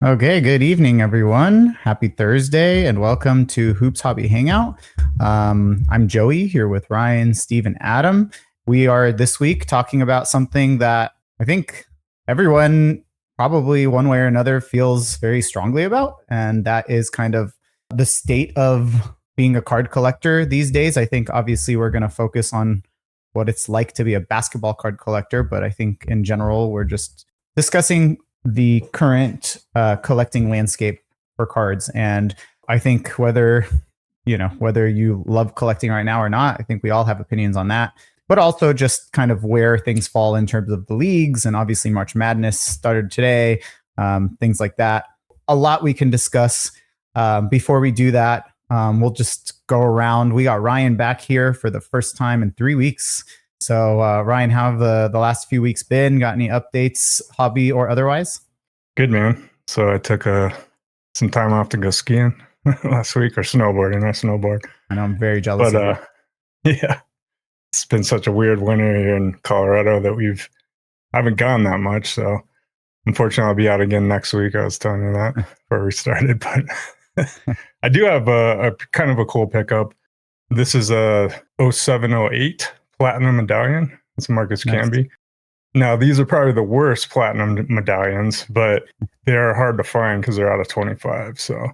Okay, good evening, everyone. Happy Thursday, and welcome to Hoops Hobby Hangout. I'm Joey here with Ryan, Steve, and Adam. We are this week talking about something that I think everyone, probably one way or another, feels very strongly about, and that is kind of the state of being a card collector these days. I think obviously we're going to focus on what it's like to be a basketball card collector, but I think in general, we're just discussing the current collecting landscape for cards. And I think whether you love collecting right now or not, I think we all have opinions on that. But also just kind of where things fall in terms of the leagues, and obviously March Madness started today, things like that. A lot we can discuss. Before we do that, we'll just go around. We got Ryan back here for the first time in 3 weeks. So, Ryan, how have the last few weeks been? Got any updates, hobby or otherwise? Good, man. So I took some time off to go skiing last week, or snowboarding. I snowboard. I know, I'm very jealous But yeah, it's been such a weird winter here in Colorado that I haven't gone that much. So unfortunately, I'll be out again next week. I was telling you that before we started, but I do have a kind of a cool pickup. This is a 0708 Platinum Medallion. It's Marcus Camby. Now, these are probably the worst platinum medallions, but they're hard to find because they're out of 25. So,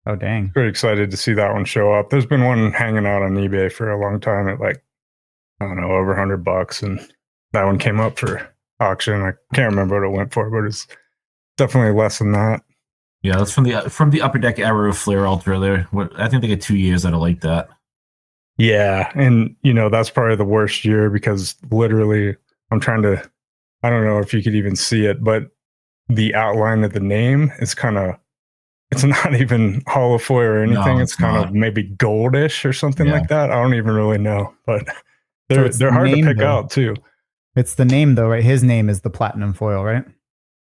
oh, dang. Pretty excited to see that one show up. There's been one hanging out on eBay for a long time at over $100. And that one came up for auction. I can't remember what it went for, but it's definitely less than that. Yeah, that's from the Upper Deck era of Flair Ultra there. I think they get 2 years out of like that. Yeah, and that's probably the worst year because literally I don't know if you could even see it, but the outline of the name is it's not even holofoil or anything. No, it's kind of maybe goldish or something like that. I don't even really know, but they're hard to pick out too. It's the name though, right? His name is the platinum foil, right?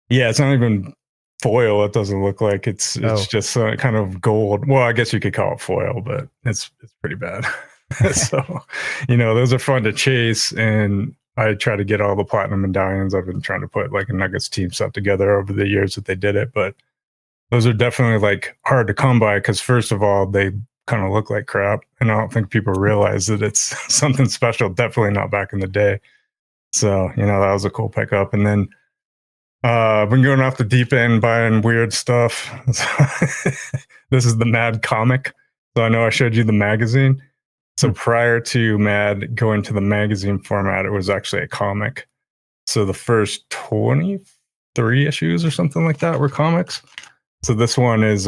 Yeah, it's not even foil. It doesn't look like it's just kind of gold. Well, I guess you could call it foil, but it's pretty bad. So, those are fun to chase, and I try to get all the platinum medallions. I've been trying to put like a Nuggets team set together over the years that they did it, but those are definitely like hard to come by because first of all, they kind of look like crap, and I don't think people realize that it's something special. Definitely not back in the day. So, that was a cool pickup. And then I've been going off the deep end buying weird stuff. This is the Mad comic. So I know I showed you the magazine. So prior to Mad going to the magazine format, it was actually a comic. So the first 23 issues or something like that were comics. So this one is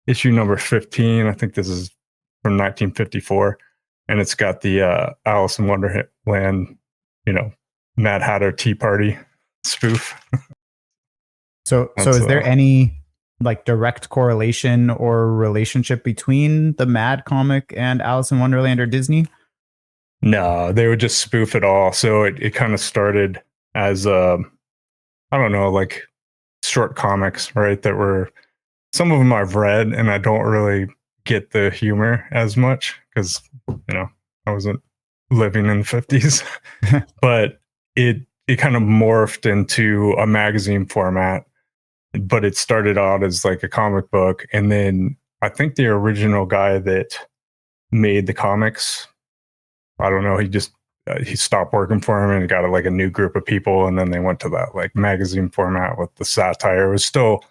issue number 15. I think this is from 1954. And it's got the Alice in Wonderland, Mad Hatter Tea Party spoof. So is there any like direct correlation or relationship between the Mad comic and Alice in Wonderland or Disney? No, they would just spoof it all. So it kind of started as I don't know, like short comics, right? That were, some of them I've read and I don't really get the humor as much because, I wasn't living in the 50s, but it kind of morphed into a magazine format. But it started out as like a comic book. And then I think the original guy that made the comics, I don't know, he stopped working for him and got like a new group of people. And then they went to that like magazine format with the satire. It was still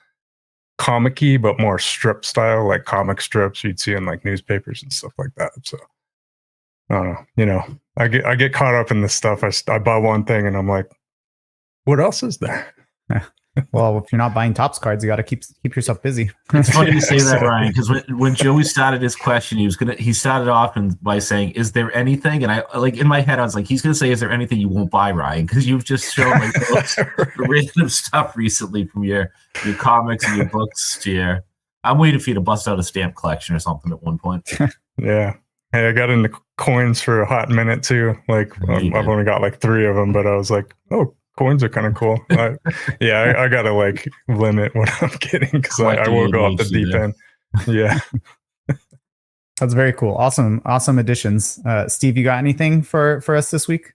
comic-y, but more strip style, like comic strips you'd see in like newspapers and stuff like that. So I don't know, I get caught up in this stuff. I buy one thing and I'm like, what else is there? Well, if you're not buying Topps cards, you got to keep yourself busy. It's funny you say that, Ryan, because when Joey started his question, he started off by saying, "Is there anything?" And I like in my head, I was like, he's going to say, "Is there anything you won't buy, Ryan?" Because you've just shown like random stuff recently from your comics and your books to your. I'm waiting for you to bust out a stamp collection or something at one point. Yeah. Hey, I got into coins for a hot minute too. Like I've only got like 3 of them, but I was like, oh. Coins are kind of cool. I gotta like limit what I'm getting because I will go off the deep end. Yeah, that's very cool. Awesome additions. Steve, you got anything for us this week?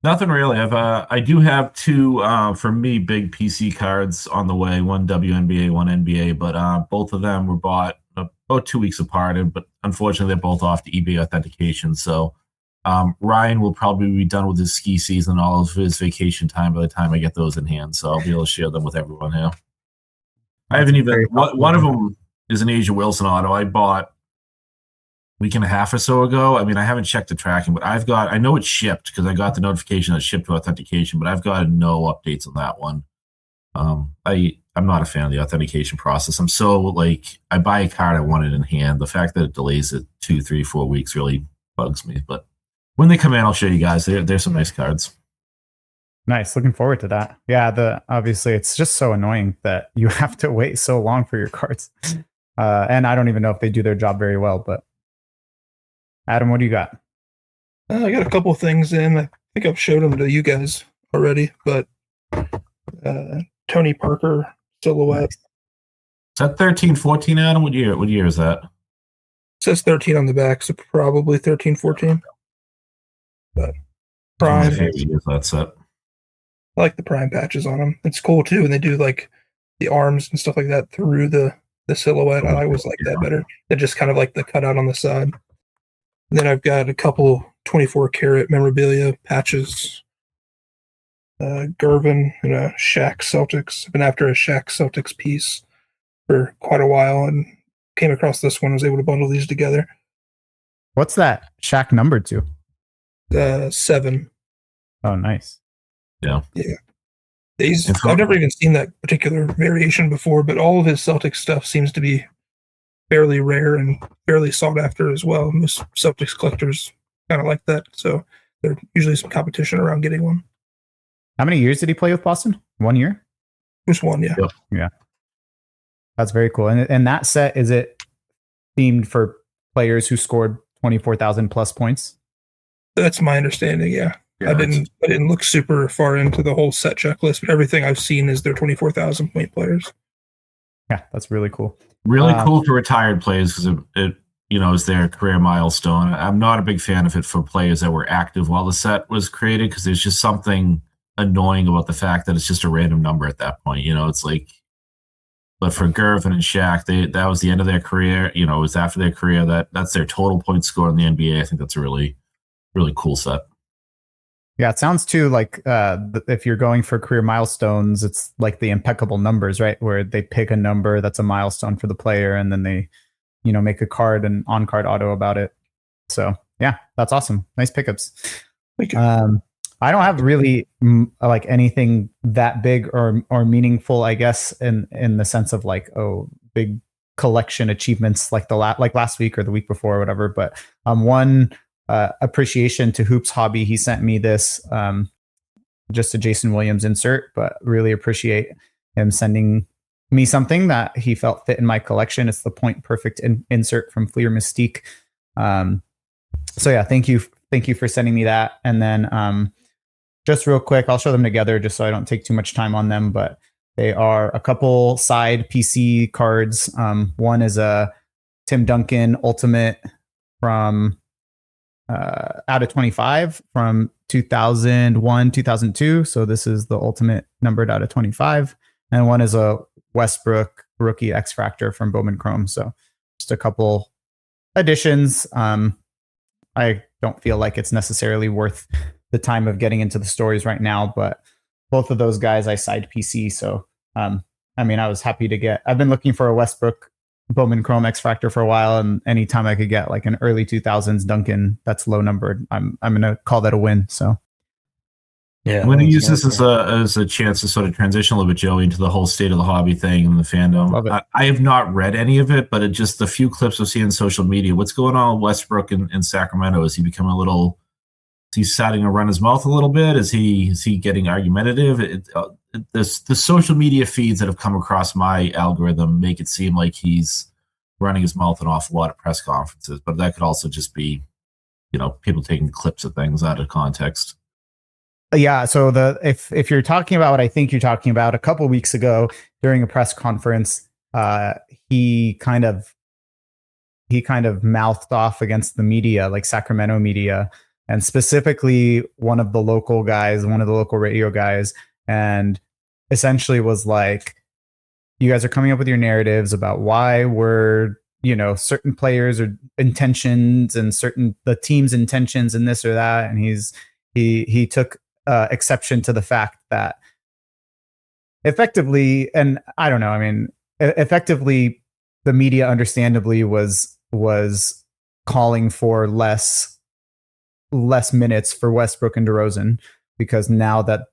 Nothing really. I do have two for me big PC cards on the way. One WNBA, one NBA, but both of them were bought about 2 weeks apart, but unfortunately they're both off the eBay authentication. So Ryan will probably be done with his ski season, all of his vacation time by the time I get those in hand. So I'll be able to share them with everyone here. I haven't even one of them is an Asia Wilson auto I bought week and a half or so ago. I mean, I haven't checked the tracking, but I know it's shipped because I got the notification that it's shipped to authentication, but I've got no updates on that one. I'm not a fan of the authentication process. I'm so I buy a card, I want it in hand. The fact that it delays it 2, 3, 4 weeks really bugs me. But when they come in, I'll show you guys. They're some nice cards. Nice. Looking forward to that. Yeah, obviously it's just so annoying that you have to wait so long for your cards. And I don't even know if they do their job very well, but Adam, what do you got? I got a couple of things in. I think I've showed them to you guys already, but Tony Parker silhouette. Is that 13, 14, Adam? What year is that? It says 13 on the back, so probably 13, 14. But Prime. That set. I like the Prime patches on them. It's cool too, and they do the arms and stuff like that through the silhouette. I always like that better than just kind of the cutout on the side. And then I've got a couple 24 karat memorabilia patches. Gervin and a Shaq Celtics. I've been after a Shaq Celtics piece for quite a while and came across this one. I was able to bundle these together. What's that Shaq number to? 7. Oh, nice. Yeah. I've never even seen that particular variation before, but all of his Celtics stuff seems to be fairly rare and fairly sought after as well. Most Celtics collectors kind of like that, so there's usually some competition around getting one. How many years did he play with Boston? 1 year? Just one, yeah. Yeah. That's very cool. And that set, is it themed for players who scored 24,000 plus points? That's my understanding, yeah. I didn't look super far into the whole set checklist, but everything I've seen is their 24,000 point players. Yeah, that's really cool. Really cool for retired players because it is their career milestone. I'm not a big fan of it for players that were active while the set was created because there's just something annoying about the fact that it's just a random number at that point. It's but for Gervin and Shaq, that was the end of their career. It was after their career that's their total point score in the NBA. I think that's a really, really cool set. Yeah, it sounds too like if you're going for career milestones, it's like the impeccable numbers, right? Where they pick a number that's a milestone for the player, and then they, make a card and on-card auto about it. So yeah, that's awesome. Nice pickups. Thank you. I don't have really anything that big or meaningful, I guess, in the sense of big collection achievements like last week or the week before or whatever. But one. Appreciation to Hoops Hobby. He sent me this, just a Jason Williams insert, but really appreciate him sending me something that he felt fit in my collection. It's the Point Perfect insert from Fleer Mystique. So yeah, thank you for sending me that. And then just real quick, I'll show them together just so I don't take too much time on them, but they are a couple side PC cards. One is a Tim Duncan Ultimate from out of 25 from 2001, 2002. So this is the Ultimate numbered out of 25. And one is a Westbrook rookie X Factor from Bowman Chrome. So just a couple additions. I don't feel like it's necessarily worth the time of getting into the stories right now, but both of those guys I side PC. So, I was happy to get, I've been looking for a Westbrook Bowman Chrome X Factor for a while, and anytime I could get an early 2000s Duncan that's low numbered, I'm gonna call that a win. So yeah, I'm gonna use this as a chance to sort of transition a little bit, Joey, into the whole state of the hobby thing and the fandom. I have not read any of it, but just the few clips I've seen on social media. What's going on with Westbrook in Sacramento? Is he becoming is he starting to run his mouth a little bit? Is he getting argumentative? The social media feeds that have come across my algorithm make it seem like he's running his mouth an awful lot at press conferences, but that could also just be, people taking clips of things out of context. Yeah. So if you're talking about what I think you're talking about, a couple of weeks ago during a press conference, he kind of mouthed off against the media, like Sacramento media, and specifically one of the local radio guys, and essentially was like, you guys are coming up with your narratives about why we're, certain players or intentions and the team's intentions and this or that. And he took exception to the fact that effectively, and I don't know, I mean, effectively the media understandably was calling for less minutes for Westbrook and DeRozan, because now that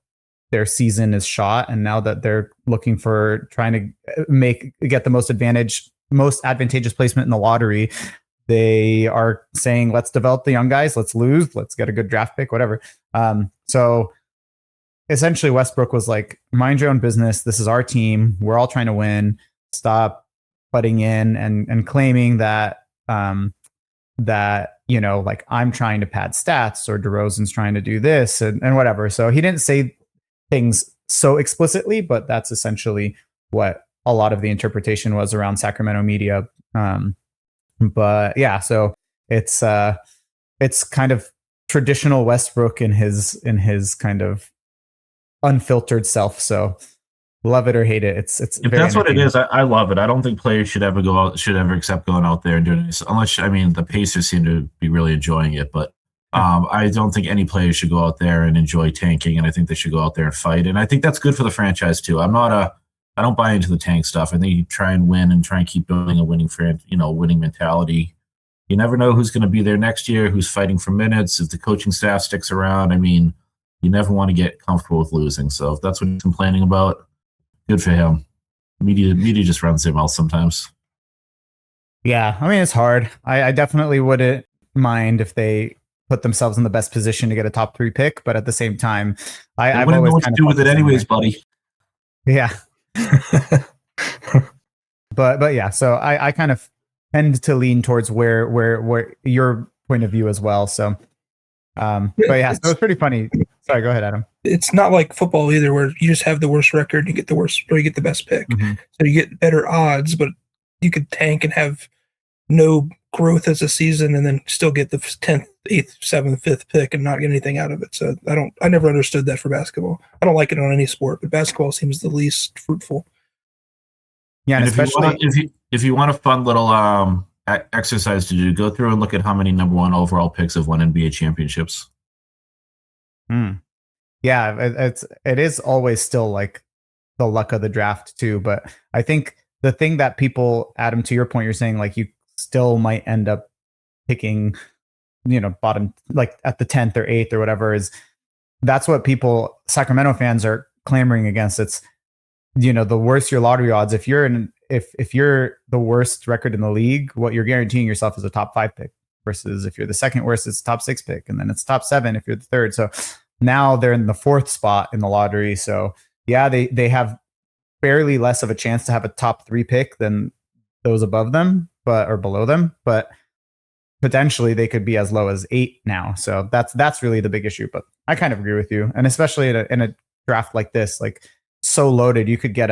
their season is shot and now that they're looking for trying to get the most advantageous placement in the lottery, they are saying, let's develop the young guys, let's get a good draft pick, whatever. So essentially Westbrook was like, mind your own business. This is our team. We're all trying to win. Stop butting in and claiming that, like I'm trying to pad stats or DeRozan's trying to do this and whatever. So he didn't say things so explicitly, but that's essentially what a lot of the interpretation was around Sacramento media. But yeah, so it's kind of traditional Westbrook in his kind of unfiltered self. So love it or hate it. It's if that's what it is, I love it. I don't think players should ever accept going out there and doing this, unless, I mean, the Pacers seem to be really enjoying it, but I don't think any players should go out there and enjoy tanking, and I think they should go out there and fight. And I think that's good for the franchise too. I don't buy into the tank stuff. I think you try and win and try and keep building a winning mentality. You never know who's going to be there next year, who's fighting for minutes, if the coaching staff sticks around. I mean, you never want to get comfortable with losing. So if that's what he's complaining about, good for him. Media just runs their mouth sometimes. Yeah, I mean, it's hard. I definitely wouldn't mind if they put themselves in the best position to get a top 3 pick, but at the same time, I wouldn't know what to do with it anyways, buddy. Yeah. but yeah, so I kind of tend to lean towards where your point of view as well. So, but yeah, so it's pretty funny. Sorry, go ahead, Adam. It's not like football either, where you just have the worst record, you get the worst, or you get the best pick. Mm-hmm. So you get better odds, but you could tank and have no growth as a season and then still get the 10th, 8th, 7th, 5th pick and not get anything out of it. So I never understood that for basketball. I don't like it on any sport, but basketball seems the least fruitful. Yeah, and especially if you want a fun little exercise to do, go through and look at how many number 1 overall picks have won NBA championships. Yeah, it is always still like the luck of the draft too. But I think the thing that people, Adam, to your point, you're saying like you still might end up picking, bottom, like at the 10th or 8th or whatever, that's what Sacramento fans are clamoring against. It's, the worse your lottery odds, if you're the worst record in the league, what you're guaranteeing yourself is a top 5 pick, versus if you're the second worst, it's top 6 pick, and then it's top 7 if you're the third. So now they're in the 4th spot in the lottery. So yeah, they have barely less of a chance to have a top 3 pick than those above them, or below them, but potentially they could be as low as 8 now. So that's really the big issue. But I kind of agree with you, and especially in a draft like this, like so loaded, you could get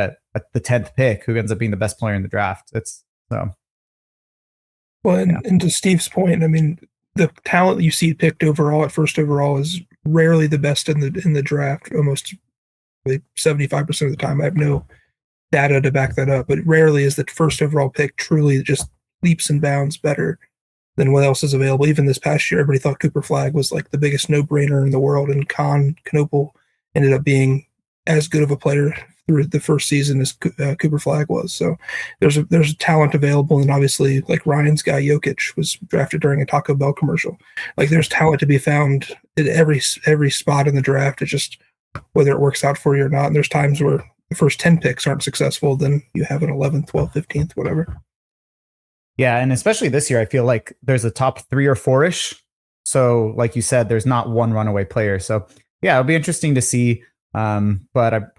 the 10th pick who ends up being the best player in the draft. It's so. Well, and to Steve's point, I mean, the talent you see picked overall at first overall is rarely the best in the draft. Almost 75% of the time. I have no data to back that up, but rarely is the first overall pick truly just leaps and bounds better than what else is available. Even this past year, everybody thought Cooper Flagg was like the biggest no-brainer in the world, and Knoepel ended up being as good of a player through the first season as Cooper Flagg was. So there's a talent available, and obviously, like Ryan's guy Jokic was drafted during a Taco Bell commercial. Like there's talent to be found at every spot in the draft. It's just whether it works out for you or not. And there's times where the first 10 picks aren't successful, then you have an 11th, 12th, 15th, whatever. Yeah, and especially this year, I feel like there's a top 3 or 4-ish. So like you said, there's not one runaway player. So yeah, it'll be interesting to see. But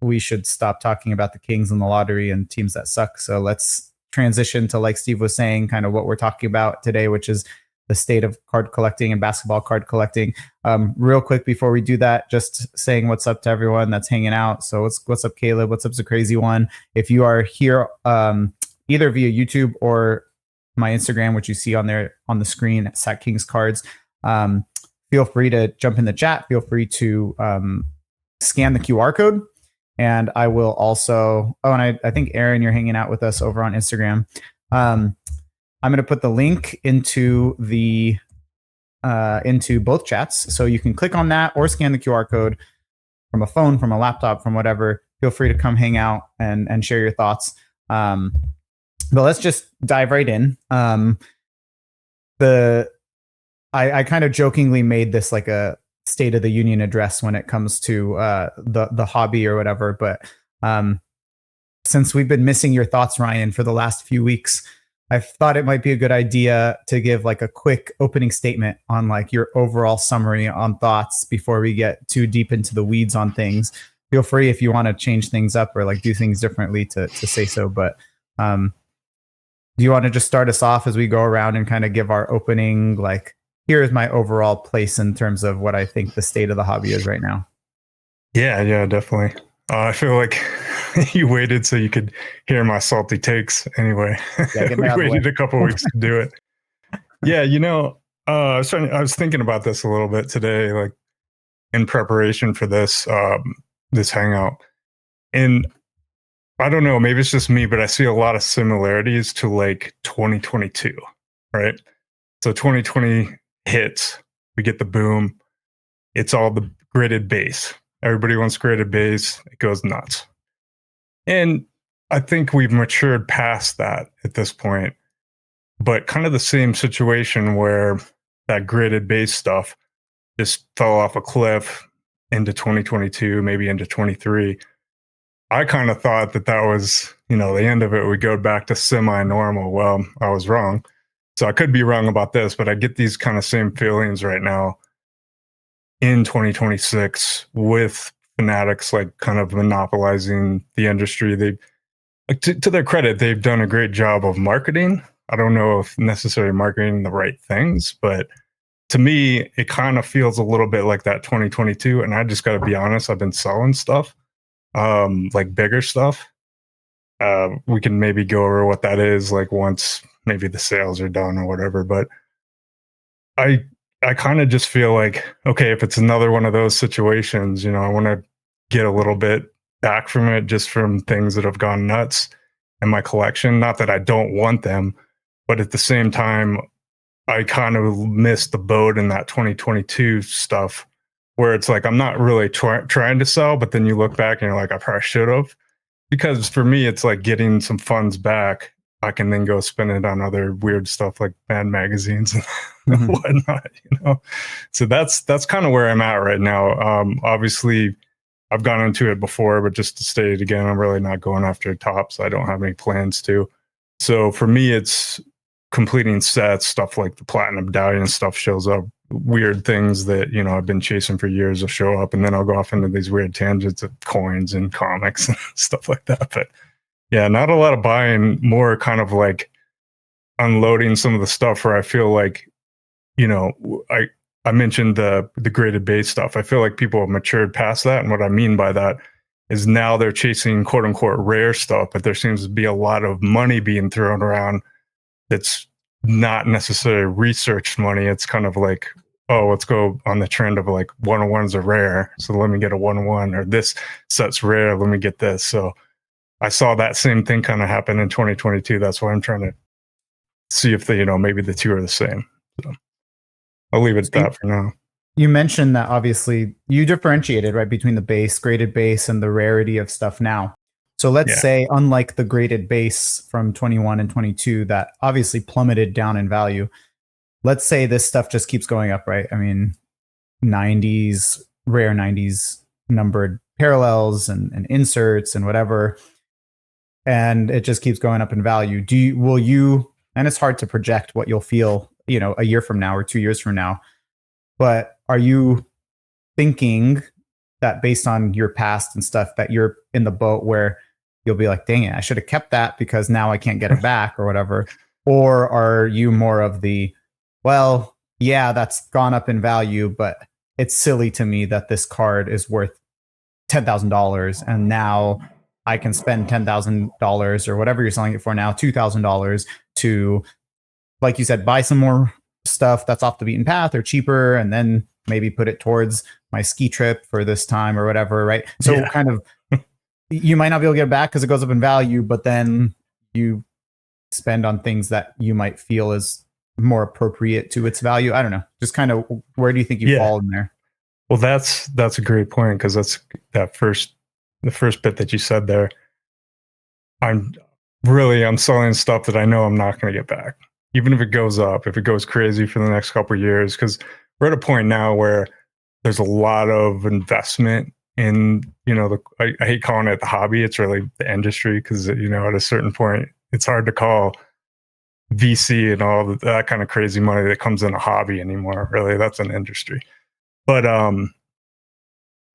we should stop talking about the Kings and the lottery and teams that suck. So let's transition to, like Steve was saying, kind of what we're talking about today, which is the state of card collecting and basketball card collecting. Real quick before we do that, just saying what's up to everyone that's hanging out. So what's up, Caleb? What's up, The Crazy One? If you are here, either via YouTube or my Instagram, which you see on there on the screen at Sac Kings Cards, feel free to jump in the chat. Feel free to scan the QR code. And I will also, and I think Aaron, you're hanging out with us over on Instagram. I'm going to put the link into both chats. So you can click on that or scan the QR code from a phone, from a laptop, from whatever. Feel free to come hang out and share your thoughts. But let's just dive right in. I kind of jokingly made this like a State of the Union address when it comes to the hobby or whatever. But since we've been missing your thoughts, Ryan, for the last few weeks, I thought it might be a good idea to give like a quick opening statement on like your overall summary on thoughts before we get too deep into the weeds on things. Feel free if you want to change things up or like do things differently to say so. But do you want to just start us off as we go around and kind of give our opening, like, here is my overall place in terms of what I think the state of the hobby is right now? Yeah, definitely. I feel like you waited so you could hear my salty takes anyway. Yeah, we waited a couple weeks to do it. Yeah, I was thinking about this a little bit today, like in preparation for this this hangout. And I don't know, maybe it's just me, but I see a lot of similarities to like 2022, right? So 2020 hits, we get the boom. It's all the gridded base. Everybody wants gridded base. It goes nuts. And I think we've matured past that at this point. But kind of the same situation where that gridded base stuff just fell off a cliff into 2022, maybe into 23. I kind of thought that was, the end of it. We go back to semi-normal. Well, I was wrong. So I could be wrong about this, but I get these kind of same feelings right now in 2026 with Fanatics, like kind of monopolizing the industry. They, to their credit, they've done a great job of marketing. I don't know if necessarily marketing the right things, but to me, it kind of feels a little bit like that 2022. And I just got to be honest, I've been selling stuff, like bigger stuff. We can maybe go over what that is, like once maybe the sales are done or whatever. But I kind of just feel like, okay, if it's another one of those situations, I want to get a little bit back from it, just from things that have gone nuts in my collection. Not that I don't want them, but at the same time, I kind of missed the boat in that 2022 stuff where it's like, I'm not really trying to sell, but then you look back and you're like, I probably should have. Because for me, it's like getting some funds back. I can then go spend it on other weird stuff like band magazines and whatnot, So that's kind of where I'm at right now. Obviously, I've gone into it before, but just to state it again, I'm really not going after tops. I don't have any plans to. So for me, it's completing sets, stuff like the Platinum Medallion stuff shows up. Weird things that, I've been chasing for years will show up, and then I'll go off into these weird tangents of coins and comics and stuff like that. But yeah, not a lot of buying, more kind of like unloading some of the stuff where I feel like, I mentioned the graded base stuff. I feel like people have matured past that. And what I mean by that is now they're chasing quote unquote rare stuff, but there seems to be a lot of money being thrown around that's not necessarily researched money. It's kind of like, oh, let's go on the trend of like 101s are rare, so let me get a 101, or this set's rare, let me get this. So I saw that same thing kind of happen in 2022. That's why I'm trying to see if maybe the two are the same. So I'll leave it at that for now. You mentioned that obviously you differentiated, right, between the base, graded base, and the rarity of stuff now. So let's say, unlike the graded base from 21 and 22 that obviously plummeted down in value, let's say this stuff just keeps going up, right? I mean, 90s, rare 90s numbered parallels and inserts and whatever, and it just keeps going up in value. Will you, and it's hard to project what you'll feel, a year from now or 2 years from now, but are you thinking that based on your past and stuff that you're in the boat where you'll be like, dang it, I should have kept that because now I can't get it back or whatever? Or are you more of the, well, yeah, that's gone up in value, but it's silly to me that this card is worth $10,000 and now I can spend $10,000 or whatever you're selling it for now, $2,000 to, like you said, buy some more stuff that's off the beaten path or cheaper, and then maybe put it towards my ski trip for this time or whatever, right? So kind of, you might not be able to get it back because it goes up in value, but then you spend on things that you might feel is more appropriate to its value. I don't know. Just kind of, where do you think you fall in there? Well, that's a great point, because that's the first bit that you said there. I'm selling stuff that I know I'm not going to get back, even if it goes up, if it goes crazy for the next couple of years, because we're at a point now where there's a lot of investment in, I hate calling it the hobby. It's really the industry, because, at a certain point, it's hard to call VC and all that kind of crazy money that comes in a hobby anymore. Really, that's an industry. But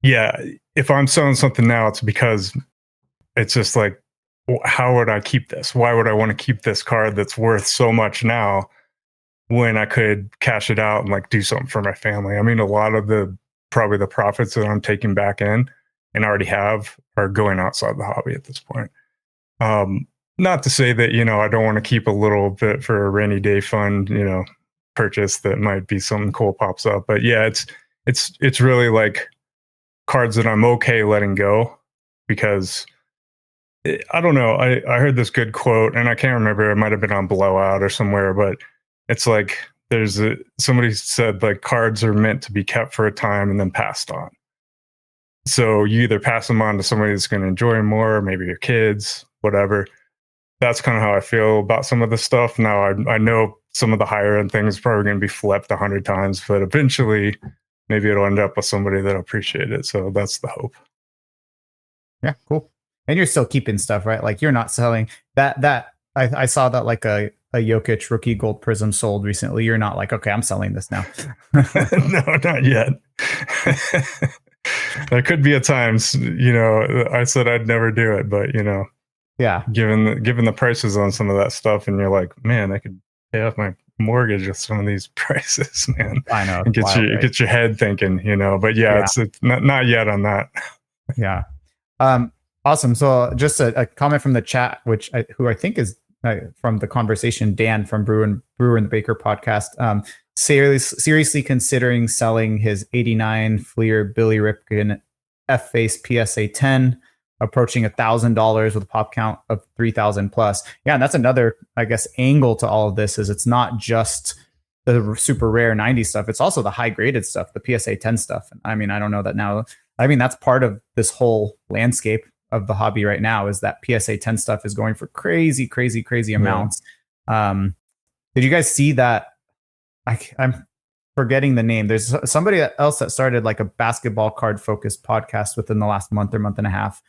if I'm selling something now, it's because it's just like, how would I keep this? Why would I want to keep this card that's worth so much now when I could cash it out and like do something for my family? I mean, a lot of probably the profits that I'm taking back in and already have are going outside the hobby at this point. Not to say that, I don't want to keep a little bit for a rainy day fund, purchase that might be something cool pops up. But yeah, it's really like cards that I'm okay letting go, because I don't know. I heard this good quote, and I can't remember. It might have been on Blowout or somewhere, but it's like somebody said like cards are meant to be kept for a time and then passed on. So you either pass them on to somebody that's going to enjoy them more, maybe your kids, whatever. That's kind of how I feel about some of the stuff. Now I know some of the higher end things are probably going to be flipped 100 times, but eventually maybe it'll end up with somebody that'll appreciate it. So that's the hope. Yeah, cool. And you're still keeping stuff, right? Like you're not selling that. I saw that like a Jokic rookie gold prism sold recently. You're not like, okay, I'm selling this now. No, not yet. There could be at times, I said I'd never do it, but yeah, given the prices on some of that stuff, and you're like, man, I could pay off my mortgage with some of these prices, man. I know. It gets your head thinking, but it's not yet on that. Yeah. Awesome. So just a comment from the chat, who I think is from the conversation, Dan from Brewer and the Baker podcast, seriously considering selling his 89 Fleer Billy Ripken F-Face PSA 10, approaching $1,000 with a pop count of 3,000 plus. Yeah, and that's another, I guess, angle to all of this is it's not just the super rare 90 stuff. It's also the high graded stuff, the PSA 10 stuff. I mean, I don't know that now. I mean, that's part of this whole landscape of the hobby right now is that PSA 10 stuff is going for crazy amounts. Did you guys see that? I'm forgetting the name. There's somebody else that started like a basketball card focused podcast within the last month or month and a half.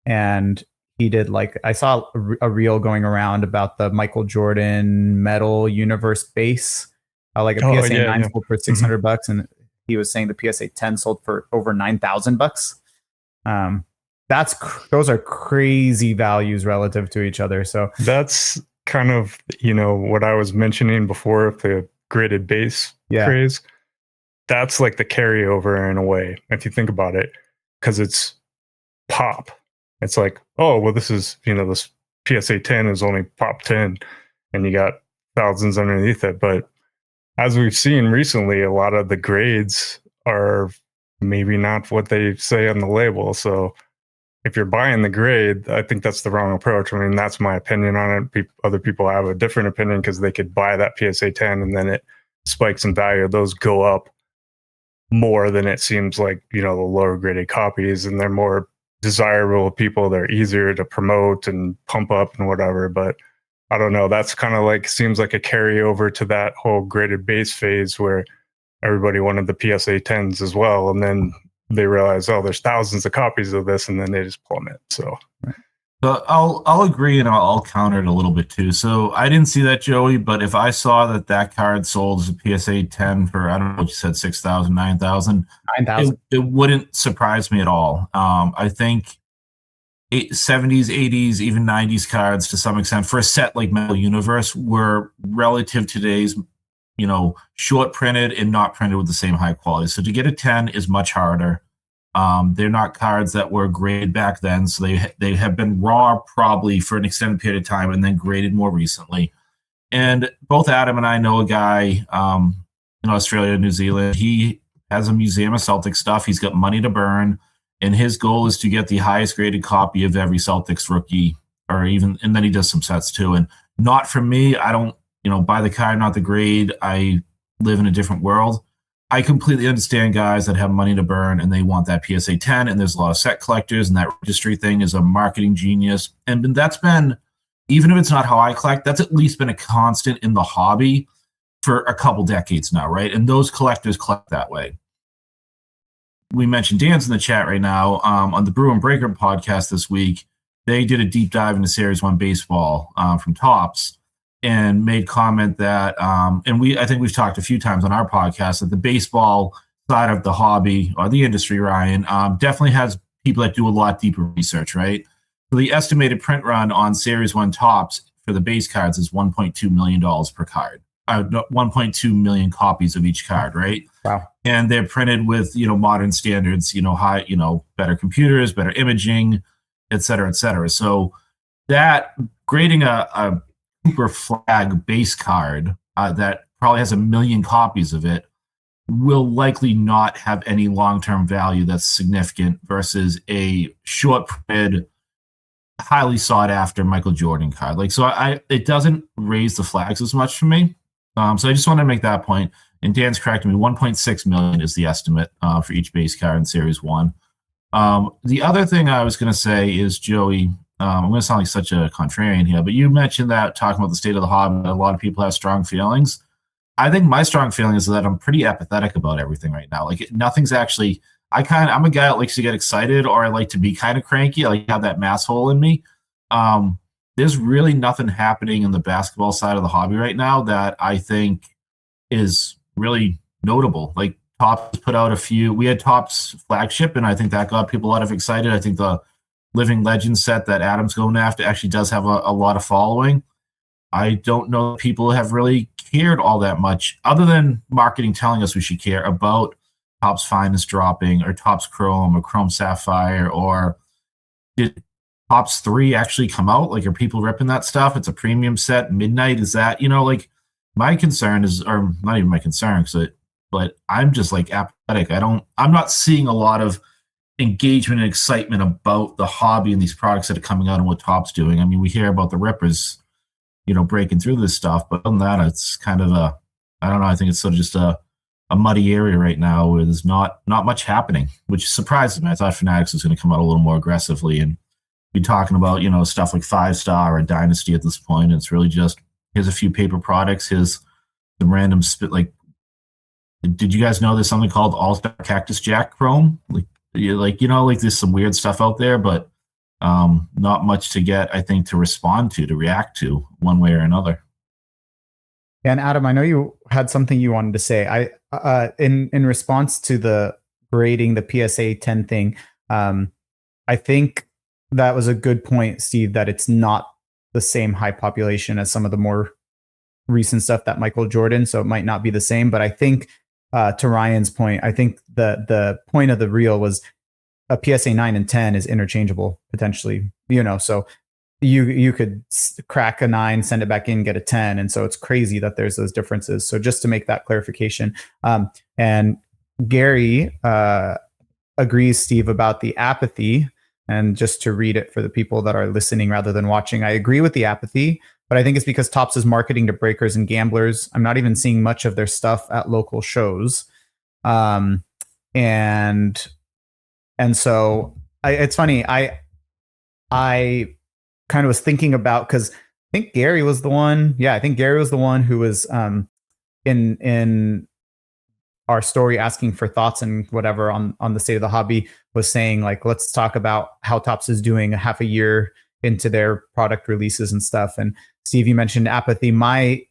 And he did I saw a reel going around about the Michael Jordan metal universe base, like a PSA 9 sold for $600. And he was saying the PSA 10 sold for over $9,000. Those are crazy values relative to each other. So that's kind of, what I was mentioning before of the graded base craze. That's like the carryover in a way, if you think about it, because it's pop. It's like, oh, well, this is, this PSA 10 is only pop 10 and you got thousands underneath it. But as we've seen recently, a lot of the grades are maybe not what they say on the label. So if you're buying the grade, I think that's the wrong approach. I mean, that's my opinion on it. Other people have a different opinion because they could buy that PSA 10 and then it spikes in value. Those go up more than it seems like, the lower graded copies, and they're more desirable people. They're easier to promote and pump up and whatever. But I don't know. That's kind of seems like a carryover to that whole graded base phase where everybody wanted the PSA 10s as well. And then they realize, oh, there's thousands of copies of this, and then they just plummet. So I'll agree, and I'll counter it a little bit too. So I didn't see that, Joey, but if I saw that card sold as a PSA 10 for, I don't know what you said, 6,000, 9,000, it wouldn't surprise me at all. I think 70s, 80s, even 90s cards to some extent for a set like Metal Universe were relative to today's, short printed and not printed with the same high quality. So to get a 10 is much harder. They're not cards that were graded back then. So they have been raw probably for an extended period of time and then graded more recently. And both Adam and I know a guy in Australia, New Zealand. He has a museum of Celtic stuff. He's got money to burn, and his goal is to get the highest graded copy of every Celtics rookie, and then he does some sets too. And not for me. I don't, buy the card, not the grade. I live in a different world. I completely understand guys that have money to burn and they want that PSA 10, and there's a lot of set collectors, and that registry thing is a marketing genius. And that's been, even if it's not how I collect, that's at least been a constant in the hobby for a couple decades now, right? And those collectors collect that way. We mentioned Dan's in the chat right now. On the Brew and Breaker podcast this week, they did a deep dive into Series 1 baseball from Topps, and made comment that, I think we've talked a few times on our podcast, that the baseball side of the hobby, or the industry, Ryan, definitely has people that do a lot deeper research, right? So the estimated print run on Series 1 Topps for the base cards is $1.2 million per card. 1.2 million copies of each card, right? Wow. And they're printed with, modern standards, high, better computers, better imaging, et cetera, et cetera. So that grading a Cooper Flag base card that probably has 1 million copies of it will likely not have any long-term value that's significant versus a short printed, highly sought after Michael Jordan card. It doesn't raise the flags as much for me. So I just want to make that point. And Dan's correcting me. 1.6 million is the estimate for each base card in Series 1. The other thing I was going to say is, Joey, I'm going to sound like such a contrarian here, but you mentioned that talking about the state of the hobby, a lot of people have strong feelings. I think my strong feeling is that I'm pretty apathetic about everything right now. Nothing's actually, I'm a guy that likes to get excited, or I like to be kind of cranky. I like to have that mass hole in me. There's really nothing happening in the basketball side of the hobby right now that I think is really notable. Topps put out we had Topps flagship, and I think that got people a lot of excited. I think the Living Legend set that Adam's going after actually does have a lot of following. I don't know if people have really cared all that much, other than marketing telling us we should care about Topps Finest dropping, or Topps Chrome, or Chrome Sapphire, or did Topps 3 actually come out? Are people ripping that stuff? It's a premium set. Midnight, is that, my concern is, or not even my concern, but I'm just apathetic. I'm not seeing a lot of engagement and excitement about the hobby and these products that are coming out and what Topps doing. I mean, we hear about the Rippers, breaking through this stuff, but other than that, it's kind of I don't know. I think it's sort of just a muddy area right now where there's not much happening, which surprises me. I thought Fanatics was going to come out a little more aggressively and be talking about, stuff like 5-star or Dynasty at this point. It's really just, here's a few paper products, here's some random spit. Did you guys know there's something called All-Star Cactus Jack Chrome? There's some weird stuff out there, but not much to get, I think, to respond to react to one way or another. And Adam, I know you had something you wanted to say. In response to the grading, the PSA 10 thing, I think that was a good point, Steve, that it's not the same high population as some of the more recent stuff that Michael Jordan, so it might not be the same. But I think, to Ryan's point, I think the point of the reel was a PSA 9 and 10 is interchangeable potentially, so you could crack a 9, send it back in, get a 10. And so it's crazy that there's those differences. So just to make that clarification. And Gary agrees, Steve, about the apathy. And just to read it for the people that are listening rather than watching, I agree with the apathy, but I think it's because Topps is marketing to breakers and gamblers. I'm not even seeing much of their stuff at local shows. And so it's funny. I kind of was thinking about, because I think Gary was the one. Yeah, I think Gary was the one who was in our story asking for thoughts and whatever on the state of the hobby, was saying let's talk about how Topps is doing a half a year into their product releases and stuff. And Steve, you mentioned apathy. My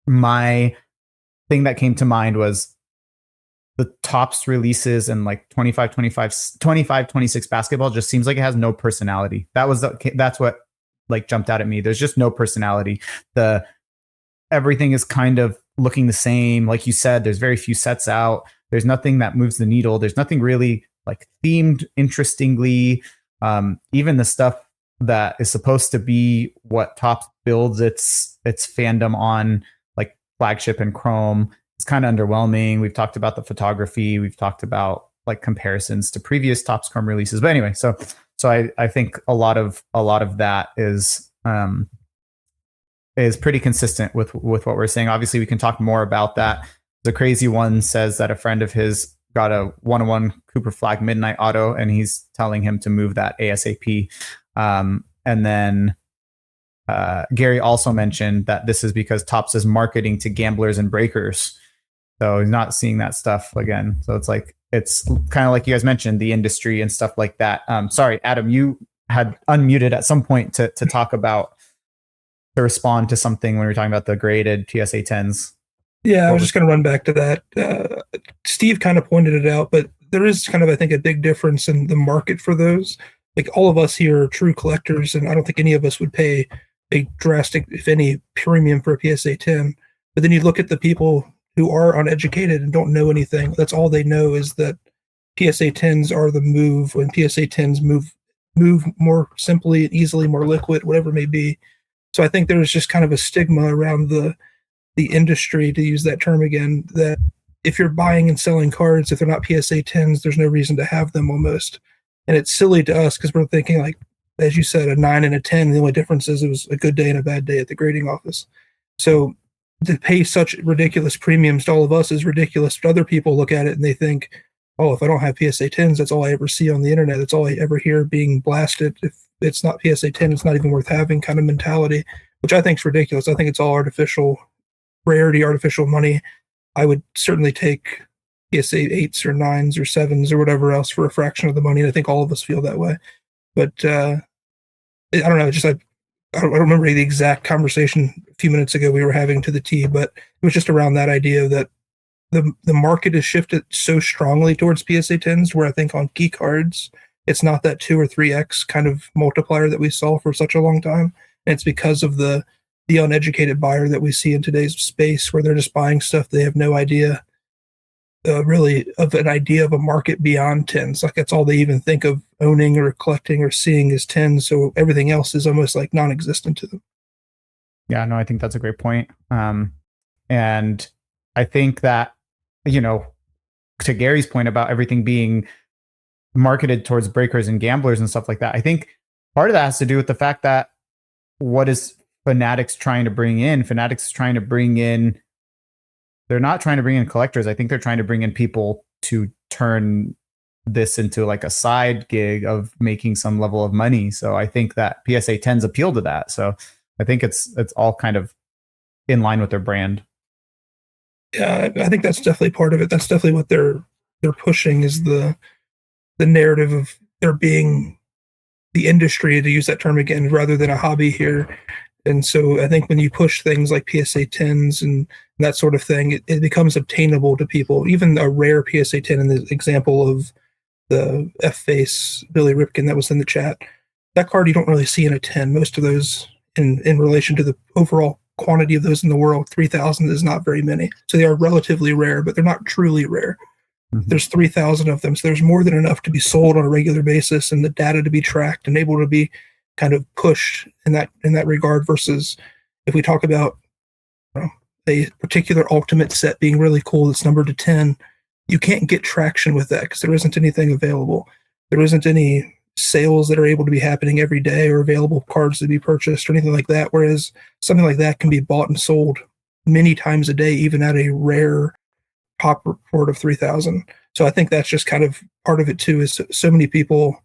thing that came to mind was the Topps releases and 25, 26 basketball just seems like it has no personality. That's what jumped out at me. There's just no personality. Everything is kind of looking the same. Like you said, there's very few sets out. There's nothing that moves the needle. There's nothing really themed interestingly. Even the stuff that is supposed to be what Topps builds its fandom on, like Flagship and Chrome. It's kind of underwhelming. We've talked about the photography. We've talked about like comparisons to previous Topps Chrome releases. But anyway, so I think a lot of that is pretty consistent with what we're saying. Obviously, we can talk more about that. The crazy one says that a friend of his got a 101 Cooper Flag Midnight Auto, and he's telling him to move that ASAP. And then Gary also mentioned that this is because Topps is marketing to gamblers and breakers. So he's not seeing that stuff again. So it's like, it's kind of like you guys mentioned, the industry and stuff like that. Sorry, Adam, you had unmuted at some point to talk about, to respond to something when we were talking about the graded PSA 10s. Yeah, I was just going to run back to that. Steve kind of pointed it out, but there is kind of, I think, a big difference in the market for those. Like, all of us here are true collectors, and I don't think any of us would pay a drastic, if any, premium for a PSA 10. But then you look at the people who are uneducated and don't know anything. That's all they know, is that PSA 10s are the move. When PSA 10s move more simply and easily, more liquid, whatever it may be. So I think there's just kind of a stigma around the industry, to use that term again, that if you're buying and selling cards, if they're not PSA 10s, there's no reason to have them almost. And it's silly to us because we're thinking, like, as you said, a 9 and a 10, the only difference is it was a good day and a bad day at the grading office. So to pay such ridiculous premiums to all of us is ridiculous, but other people look at it and they think, oh, if I don't have PSA 10s, that's all I ever see on the internet. That's all I ever hear being blasted. If it's not PSA 10, it's not even worth having kind of mentality, which I think is ridiculous. I think it's all artificial rarity, artificial money. I would certainly take PSA 8s or 9s or 7s or whatever else for a fraction of the money. And I think all of us feel that way. But I don't know. I don't remember the exact conversation a few minutes ago we were having to the T, but it was just around that idea that the market has shifted so strongly towards PSA 10s, where I think on key cards, it's not that 2 or 3x kind of multiplier that we saw for such a long time. And it's because of the uneducated buyer that we see in today's space, where they're just buying stuff they have no idea really of an idea of a market beyond 10s. Like, that's all they even think of owning or collecting or seeing is 10s. So everything else is almost like non-existent to them. Yeah, no, I think that's a great point. And I think that, you know, to Gary's point about everything being marketed towards breakers and gamblers and stuff like that, I think part of that has to do with the fact that what is Fanatics trying to bring in? Fanatics is trying to bring in, they're not trying to bring in collectors. I think they're trying to bring in people to turn this into like a side gig of making some level of money. So I think that PSA 10s appeal to that. So I think it's all kind of in line with their brand. Yeah, I think that's definitely part of it. That's definitely what they're pushing, is the narrative of there being the industry, to use that term again, rather than a hobby here. And so I think when you push things like PSA 10s and that sort of thing, it becomes obtainable to people. Even a rare PSA 10, in the example of the F-Face Billy Ripken that was in the chat, that card you don't really see in a 10. Most of those, in relation to the overall quantity of those in the world, 3,000 is not very many. So they are relatively rare, but they're not truly rare. Mm-hmm. There's 3,000 of them. So there's more than enough to be sold on a regular basis, and the data to be tracked and able to be kind of pushed in that regard, versus if we talk about, you know, a particular ultimate set being really cool that's numbered to 10, you can't get traction with that because there isn't anything available. There isn't any sales that are able to be happening every day, or available cards to be purchased or anything like that, whereas something like that can be bought and sold many times a day, even at a rare top report of 3,000. So I think that's just kind of part of it too, is so many people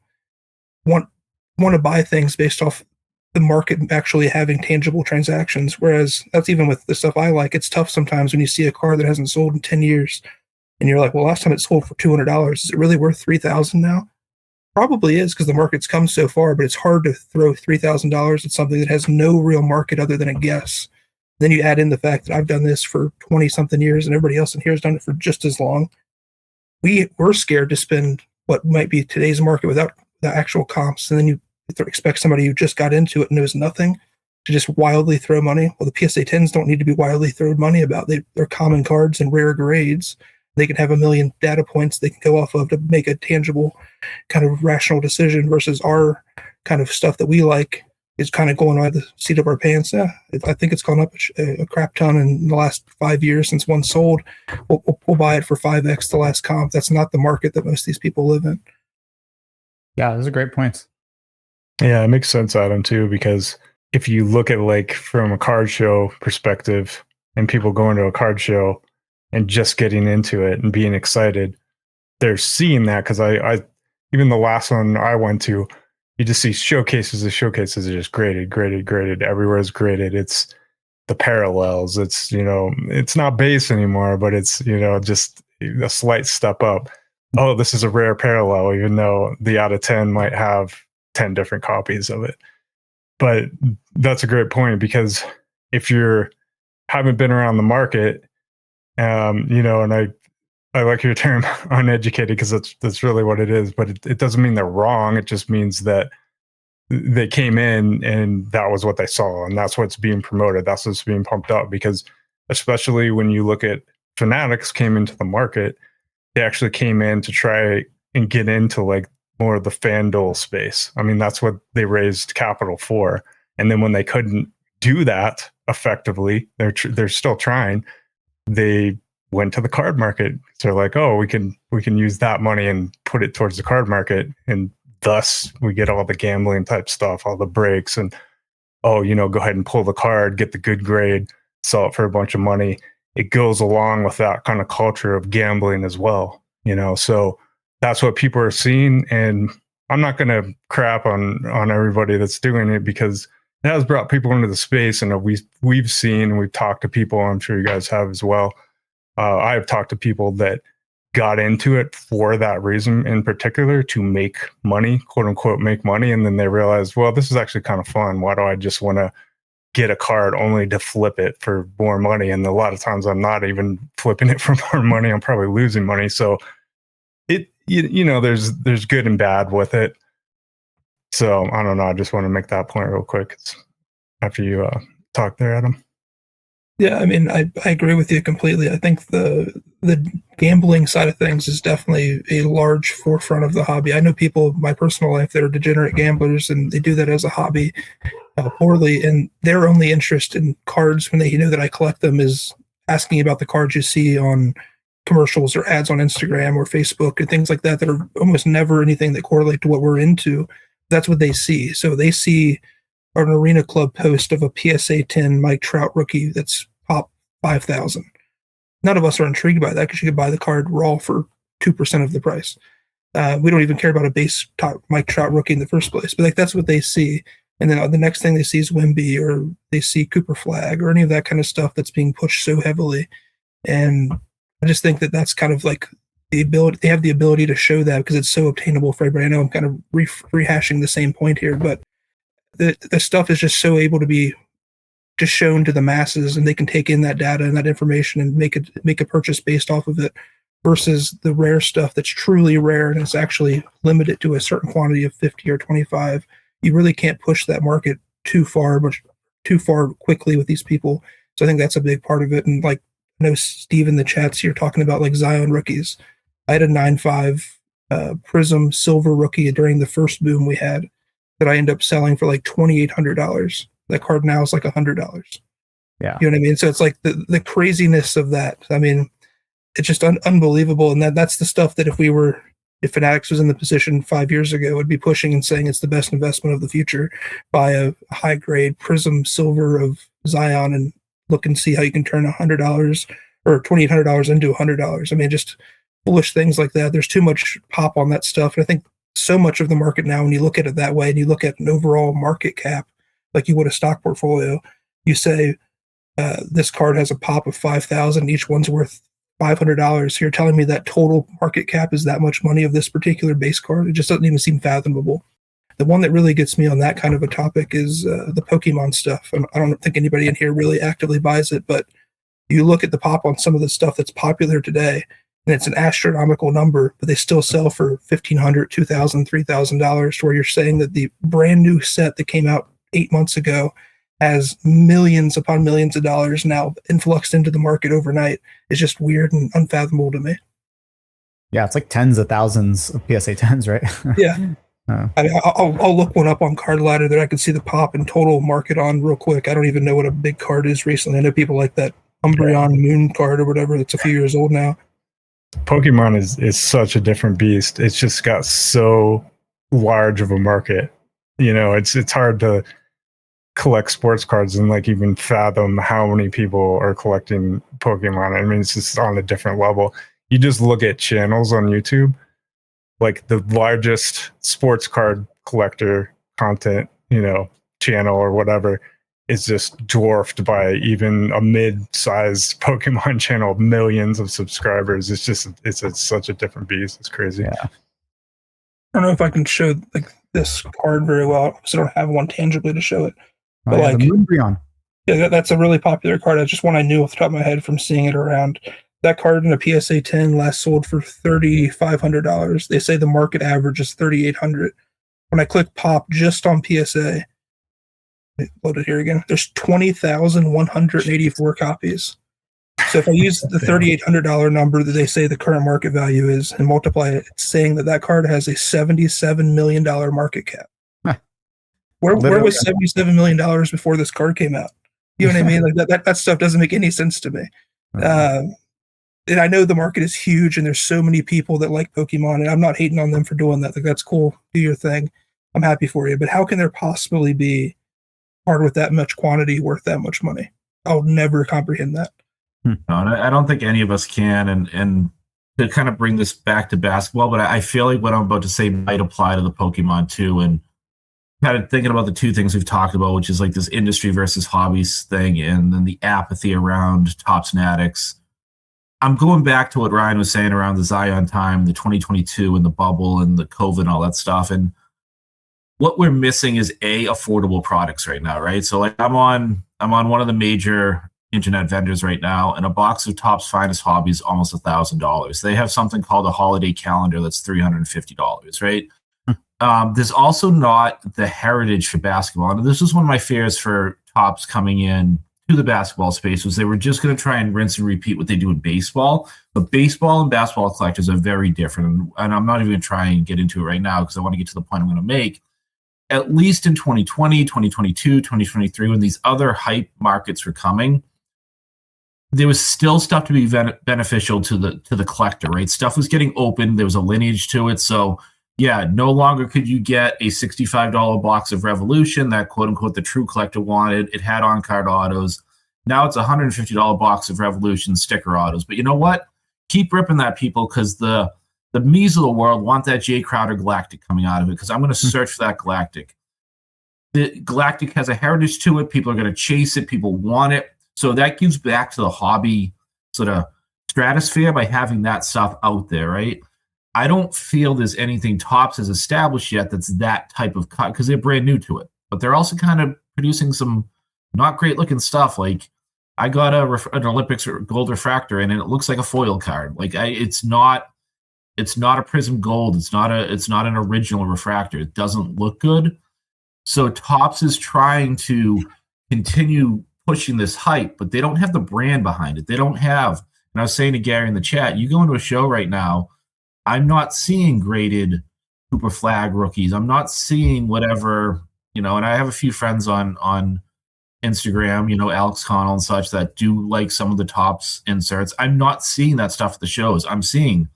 want to buy things based off the market actually having tangible transactions, whereas that's even with the stuff I like. It's tough sometimes when you see a car that hasn't sold in 10 years and you're like, well, last time it sold for $200, is it really worth $3,000 now? Probably is, because the market's come so far, but it's hard to throw $3,000 at something that has no real market other than a guess. Then you add in the fact that I've done this for 20 something years and everybody else in here has done it for just as long. We're scared to spend what might be today's market without the actual comps, and then you expect somebody who just got into it and knows nothing to just wildly throw money. Well, the PSA 10s don't need to be wildly thrown money about. They're common cards and rare grades. They can have a million data points they can go off of to make a tangible kind of rational decision, versus our kind of stuff that we like is kind of going by the seat of our pants. Yeah, I think it's gone up a crap ton in the last 5 years since one sold. We'll buy it for 5x the last comp. That's not the market that most of these people live in. Yeah, those are great points. Yeah, it makes sense, Adam, too, because if you look at like from a card show perspective and people going to a card show and just getting into it and being excited, they're seeing that because I even the last one I went to, you just see showcases. The showcases are just graded. Everywhere is graded. It's the parallels. It's, it's not base anymore, but it's, just a slight step up. Oh, this is a rare parallel, even though the out of 10 might have 10 different copies of it. But that's a great point, because if you haven't been around the market, and I like your term uneducated, because that's really what it is, but it doesn't mean they're wrong. It just means that they came in and that was what they saw, and that's what's being promoted. That's what's being pumped up, because especially when you look at Fanatics came into the market, they actually came in to try and get into like more of the FanDuel space. I mean, that's what they raised capital for. And then when they couldn't do that effectively, they're still trying. They went to the card market. So they're like, oh, we can use that money and put it towards the card market, and thus we get all the gambling type stuff, all the breaks, and go ahead and pull the card, get the good grade, sell it for a bunch of money. It goes along with that kind of culture of gambling as well, so that's what people are seeing. And I'm not going to crap on everybody that's doing it, because it has brought people into the space, and we've seen and we've talked to people. I'm sure you guys have as well. I've talked to people that got into it for that reason in particular, to make money, quote unquote, make money. And then they realized, well, this is actually kind of fun. Why do I just want to get a card only to flip it for more money? And a lot of times I'm not even flipping it for more money. I'm probably losing money. So there's good and bad with it. So I don't know. I just want to make that point real quick after you talk there, Adam. Yeah, I mean, I agree with you completely. I think the gambling side of things is definitely a large forefront of the hobby. I know people in my personal life that are degenerate gamblers, and they do that as a hobby poorly, and their only interest in cards when they know that I collect them is asking about the cards you see on commercials or ads on Instagram or Facebook and things like that are almost never anything that correlate to what we're into. That's what they see. So they see an Arena Club post of a PSA 10 Mike Trout rookie that's top 5,000. None of us are intrigued by that, because you could buy the card raw for 2% of the price. We don't even care about a base top Mike Trout rookie in the first place, but that's what they see. And then the next thing they see is Wemby, or they see Cooper Flag, or any of that kind of stuff that's being pushed so heavily. And I just think that that's kind of like the ability, they have the ability to show that because it's so obtainable for everybody. I know I'm kind of rehashing the same point here, but the stuff is just so able to be just shown to the masses, and they can take in that data and that information and make a purchase based off of it, versus the rare stuff that's truly rare and it's actually limited to a certain quantity of 50 or 25. You really can't push that market too far quickly with these people. So I think that's a big part of it. And like, I know Steve in the chats here talking about like Zion rookies. I had a 9.5 Prism silver rookie during the first boom we had that I ended up selling for like $2,800. That card now is like $100. Yeah. You know what I mean? So it's like the craziness of that. I mean, it's just unbelievable. And that's the stuff that if Fanatics was in the position 5 years ago, would be pushing and saying it's the best investment of the future. Buy a high grade Prism silver of Zion and look and see how you can turn $100 or $2,800 into $100. I mean, just foolish things like that. There's too much pop on that stuff. And I think so much of the market now, when you look at it that way and you look at an overall market cap, like you would a stock portfolio, you say this card has a pop of 5,000, each one's worth $500. So you're telling me that total market cap is that much money of this particular base card? It just doesn't even seem fathomable. The one that really gets me on that kind of a topic is the Pokemon stuff. And I don't think anybody in here really actively buys it, but you look at the pop on some of the stuff that's popular today, and it's an astronomical number, but they still sell for $1,500, $2,000, $3,000, to where you're saying that the brand new set that came out 8 months ago has millions upon millions of dollars now influxed into the market overnight. Is just weird and unfathomable to me. Yeah, it's like tens of thousands of PSA 10s, right? Yeah. I'll look one up on Card Ladder that I can see the pop and total market on real quick. I don't even know what a big card is recently. I know people like that Umbreon Moon card or whatever that's a few years old now. Pokemon is such a different beast. It's just got so large of a market. It's hard to collect sports cards and like even fathom how many people are collecting Pokemon. I mean, it's just on a different level. You just look at channels on YouTube, like the largest sports card collector content, channel or whatever, is just dwarfed by even a mid-sized Pokemon channel, millions of subscribers. It's such a different beast. It's crazy. Yeah. I don't know if I can show like this card very well, because I don't have one tangibly to show it. But the Moonbreon. Yeah, that's a really popular card. That's just one I knew off the top of my head from seeing it around. That card in a PSA 10 last sold for $3,500. They say the market average is $3,800. When I click pop just on PSA, load it here again. There's 20,184 copies. So if I use the $3,800 number that they say the current market value is and multiply it, it's saying that card has a $77 million market cap. Where was $77 million before this card came out? You know what I mean? Like that stuff doesn't make any sense to me. And I know the market is huge, and there's so many people that like Pokemon, and I'm not hating on them for doing that. Like, that's cool. Do your thing. I'm happy for you. But how can there possibly be a card with that much quantity worth that much money? I'll never comprehend that. No, I don't think any of us can. And to kind of bring this back to basketball, but I feel like what I'm about to say might apply to the Pokemon too. And kind of thinking about the two things we've talked about, which is like this industry versus hobbies thing, and then the apathy around Topps and Addicts. I'm going back to what Ryan was saying around the Zion time, the 2022 and the bubble and the COVID and all that stuff. And what we're missing is affordable products right now, right? So like I'm on one of the major internet vendors right now, and a box of Topps Finest Hobbies almost $1,000. They have something called a holiday calendar that's $350, right? There's also not the heritage for basketball. And this was one of my fears for Topps coming in to the basketball space, was they were just going to try and rinse and repeat what they do in baseball. But baseball and basketball collectors are very different. And I'm not even going to try and get into it right now because I want to get to the point I'm going to make. At least in 2020, 2022, 2023, when these other hype markets were coming, there was still stuff to be beneficial to the collector, right? Stuff was getting open. There was a lineage to it. So yeah, no longer could you get a $65 box of Revolution that quote unquote the true collector wanted. It had on-card autos. Now it's a $150 box of Revolution sticker autos. But you know what? Keep ripping that, people, because the me's of the world want that Jay Crowder Galactic coming out of it, because I'm going to search for that Galactic. The Galactic has a heritage to it. People are going to chase it. People want it. So that gives back to the hobby sort of stratosphere by having that stuff out there, right? I don't feel there's anything Topps has established yet that's that type of cut, because they're brand new to it. But they're also kind of producing some not great looking stuff. Like I got an Olympics gold refractor, and it looks like a foil card. Like it's not a Prism Gold. It's not an original refractor. It doesn't look good. So Topps is trying to continue pushing this hype, but they don't have the brand behind it. They don't have. And I was saying to Gary in the chat, you go into a show right now, I'm not seeing graded Cooper Flag rookies. I'm not seeing whatever, and I have a few friends on Instagram, Alex Connell and such, that do like some of the Topps inserts. I'm not seeing that stuff at the shows. I'm seeing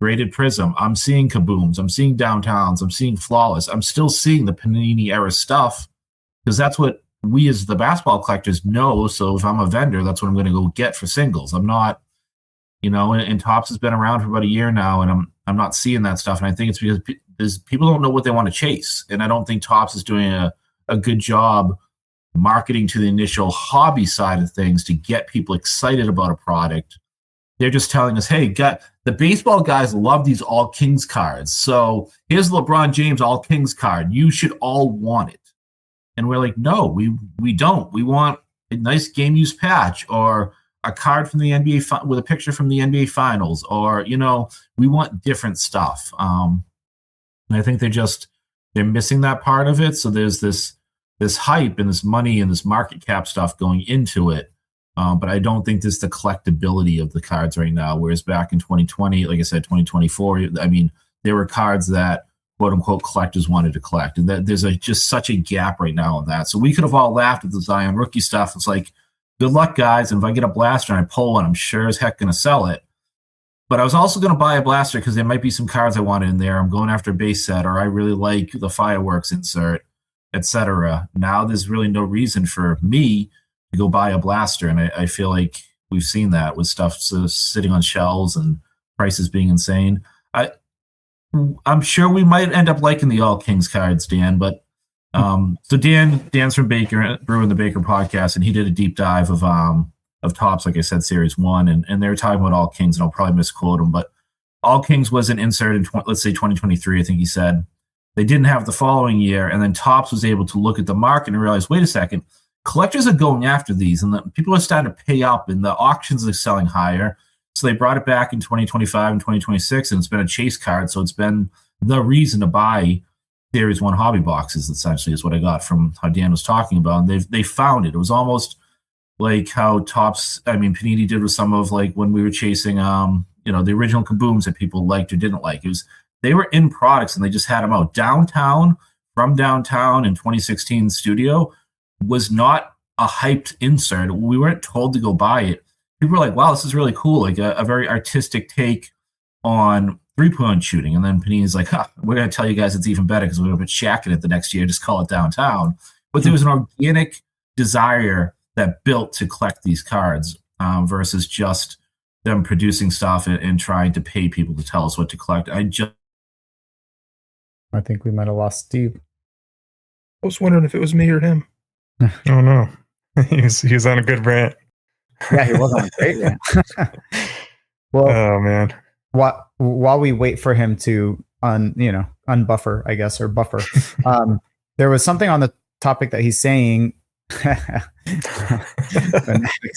graded Prism. I'm seeing Kabooms. I'm seeing Downtowns. I'm seeing Flawless. I'm still seeing the Panini era stuff, because that's what we as the basketball collectors know. So if I'm a vendor, that's what I'm going to go get for singles. I'm not, and Topps has been around for about a year now, and I'm not seeing that stuff. And I think it's because people don't know what they want to chase. And I don't think Topps is doing a good job marketing to the initial hobby side of things to get people excited about a product. They're just telling us, hey, the baseball guys love these All Kings cards. So here's LeBron James All Kings card. You should all want it. And we're like, no, we don't. We want a nice game use patch, or a card from the NBA with a picture from the NBA Finals, or we want different stuff. And I think they're missing that part of it. So there's this hype and this money and this market cap stuff going into it. But I don't think there's the collectability of the cards right now. Whereas back in 2020, like I said, 2024, I mean, there were cards that quote unquote collectors wanted to collect. And that there's just such a gap right now in that. So we could have all laughed at the Zion rookie stuff. It's like, good luck, guys. And if I get a blaster and I pull one, I'm sure as heck going to sell it. But I was also going to buy a blaster because there might be some cards I wanted in there. I'm going after a base set, or I really like the fireworks insert, etc. Now there's really no reason for me to go buy a blaster. And I feel like we've seen that with stuff sitting on shelves and prices being insane. I'm sure we might end up liking the All Kings cards, Dan. But so Dan's from Baker, Brewing the Baker podcast, and he did a deep dive of Topps, like I said, Series 1, and they were talking about All Kings, and I'll probably misquote him, but All Kings was an insert in, let's say, 2023, I think he said. They didn't have the following year, and then Topps was able to look at the market and realize, wait a second, collectors are going after these, and people are starting to pay up, and the auctions are selling higher. So they brought it back in 2025 and 2026, and it's been a chase card, so it's been the reason to buy Series 1 hobby boxes, essentially, is what I got from how Dan was talking about. And they found it. It was almost like how Panini did with some of, like, when we were chasing, the original kabooms that people liked or didn't like. It was, they were in products and they just had them out. From Downtown in 2016 studio was not a hyped insert. We weren't told to go buy it. People were like, wow, this is really cool. Like a very artistic take on 3-point shooting. And then Panini's like, we're going to tell you guys it's even better because we're going to put Shaq in it the next year. Just call it Downtown. But there was an organic desire that built to collect these cards versus just them producing stuff and trying to pay people to tell us what to collect. I think we might have lost Steve. I was wondering if it was me or him. Oh no, he was on a good rant. Yeah, he was on a great rant. Well, oh man. While we wait for him to unbuffer, I guess, or buffer, there was something on the topic that he's saying. Fanatics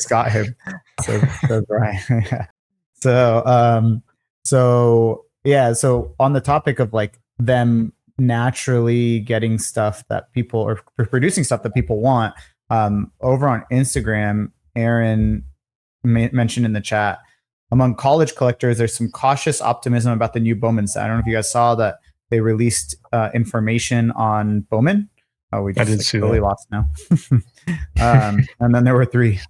got him. So Brian. So on the topic of like them naturally getting stuff that people or producing stuff that people want, over on Instagram, Aaron mentioned in the chat, among college collectors, there's some cautious optimism about the new Bowman set. I don't know if you guys saw that they released information on Bowman. Oh, we just see totally that. lost now. And then there were 3.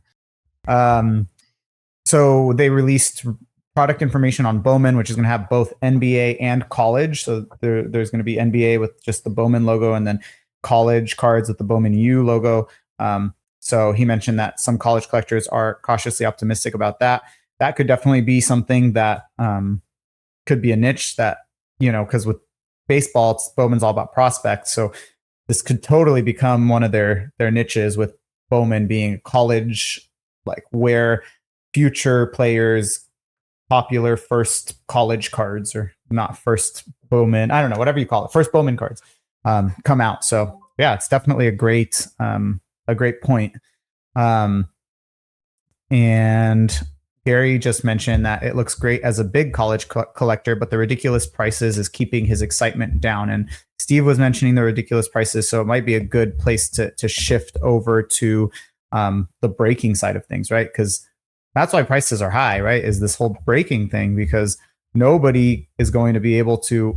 So they released product information on Bowman, which is going to have both NBA and college. So there's going to be NBA with just the Bowman logo, and then college cards with the Bowman U logo. So he mentioned that some college collectors are cautiously optimistic about that. That could definitely be something that could be a niche that, because with baseball, Bowman's all about prospects. So this could totally become one of their niches, with Bowman being college, like where future players' popular first college cards, or not first Bowman, I don't know, whatever you call it, first Bowman cards come out. So yeah, it's definitely a great point. And Gary just mentioned that it looks great as a big college collector, but the ridiculous prices is keeping his excitement down. And Steve was mentioning the ridiculous prices, so it might be a good place to shift over to the breaking side of things, right? Because that's why prices are high, right? Is this whole breaking thing, because nobody is going to be able to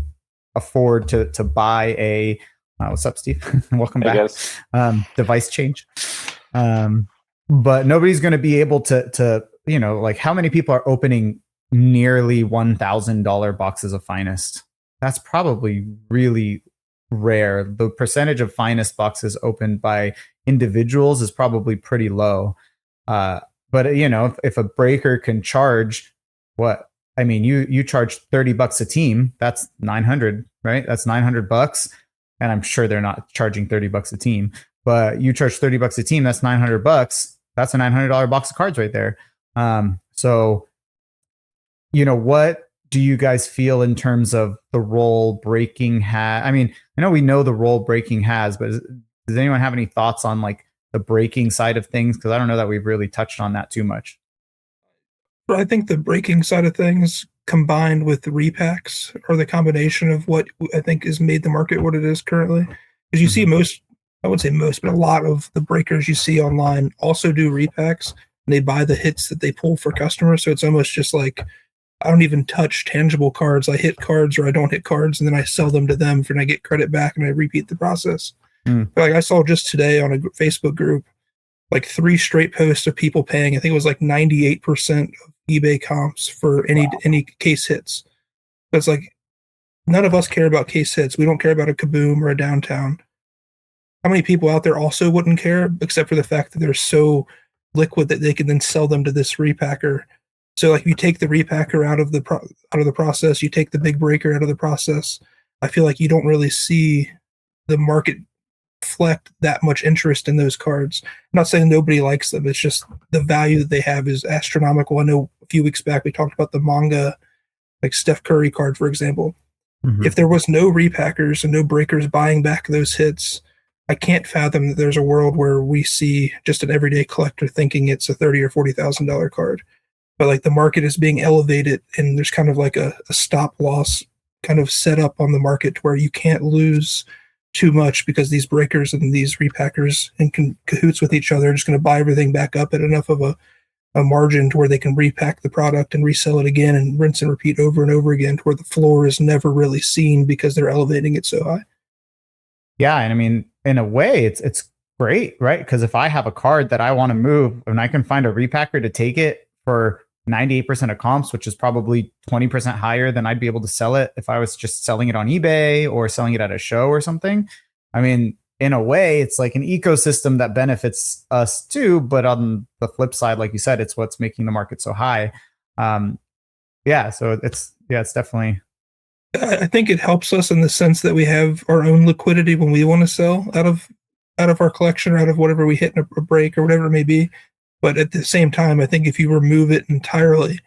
afford to buy a what's up, Steve? Welcome back. Device change. But nobody's going to be able to like, how many people are opening nearly $1,000 boxes of Finest? That's probably really rare. The percentage of Finest boxes opened by individuals is probably pretty low. But if a breaker can charge you charge $30 a team, that's 900, right? That's $900. And I'm sure they're not charging $30 a team, but you charge $30 a team, that's $900. That's a $900 box of cards right there. So, what do you guys feel in terms of the role breaking has? I mean, I know we know the role breaking has, but does anyone have any thoughts on like the breaking side of things? Because I don't know that we've really touched on that too much. But I think the breaking side of things combined with the repacks are the combination of what I think has made the market what it is currently. Because you see I would say most, but a lot of the breakers you see online also do repacks, and they buy the hits that they pull for customers. So it's almost just like I don't even touch tangible cards. I hit cards or I don't hit cards, and then I sell them to them and I get credit back, and I repeat the process. But like I saw just today on a Facebook group, like 3 straight posts of people paying. I think it was like 98% of eBay comps for any case hits. But it's like none of us care about case hits. We don't care about a Kaboom or a Downtown. How many people out there also wouldn't care, except for the fact that they're so liquid that they can then sell them to this repacker? So like if you take the repacker out of the process, you take the big breaker out of the process, I feel like you don't really see the market reflect that much interest in those cards. I'm not saying nobody likes them. It's just the value that they have is astronomical. I know a few weeks back we talked about the manga, like Steph Curry card, for example. Mm-hmm. If there was no repackers and no breakers buying back those hits, I can't fathom that there's a world where we see just an everyday collector thinking it's a $30,000 or $40,000 card. But like the market is being elevated, and there's kind of like a stop loss kind of set up on the market to where you can't lose too much, because these breakers and these repackers in cahoots with each other are just going to buy everything back up at enough of a margin to where they can repack the product and resell it again and rinse and repeat over and over again, to where the floor is never really seen because they're elevating it so high. Yeah, and I mean, in a way, it's great, right? Because if I have a card that I want to move and I can find a repacker to take it for 98% of comps, which is probably 20% higher than I'd be able to sell it if I was just selling it on eBay or selling it at a show or something. I mean, in a way, it's like an ecosystem that benefits us too. But on the flip side, like you said, it's what's making the market so high. So it's definitely. I think it helps us in the sense that we have our own liquidity when we want to sell out of our collection or out of whatever we hit in a break or whatever it may be. But at the same time, I think if you remove it entirely,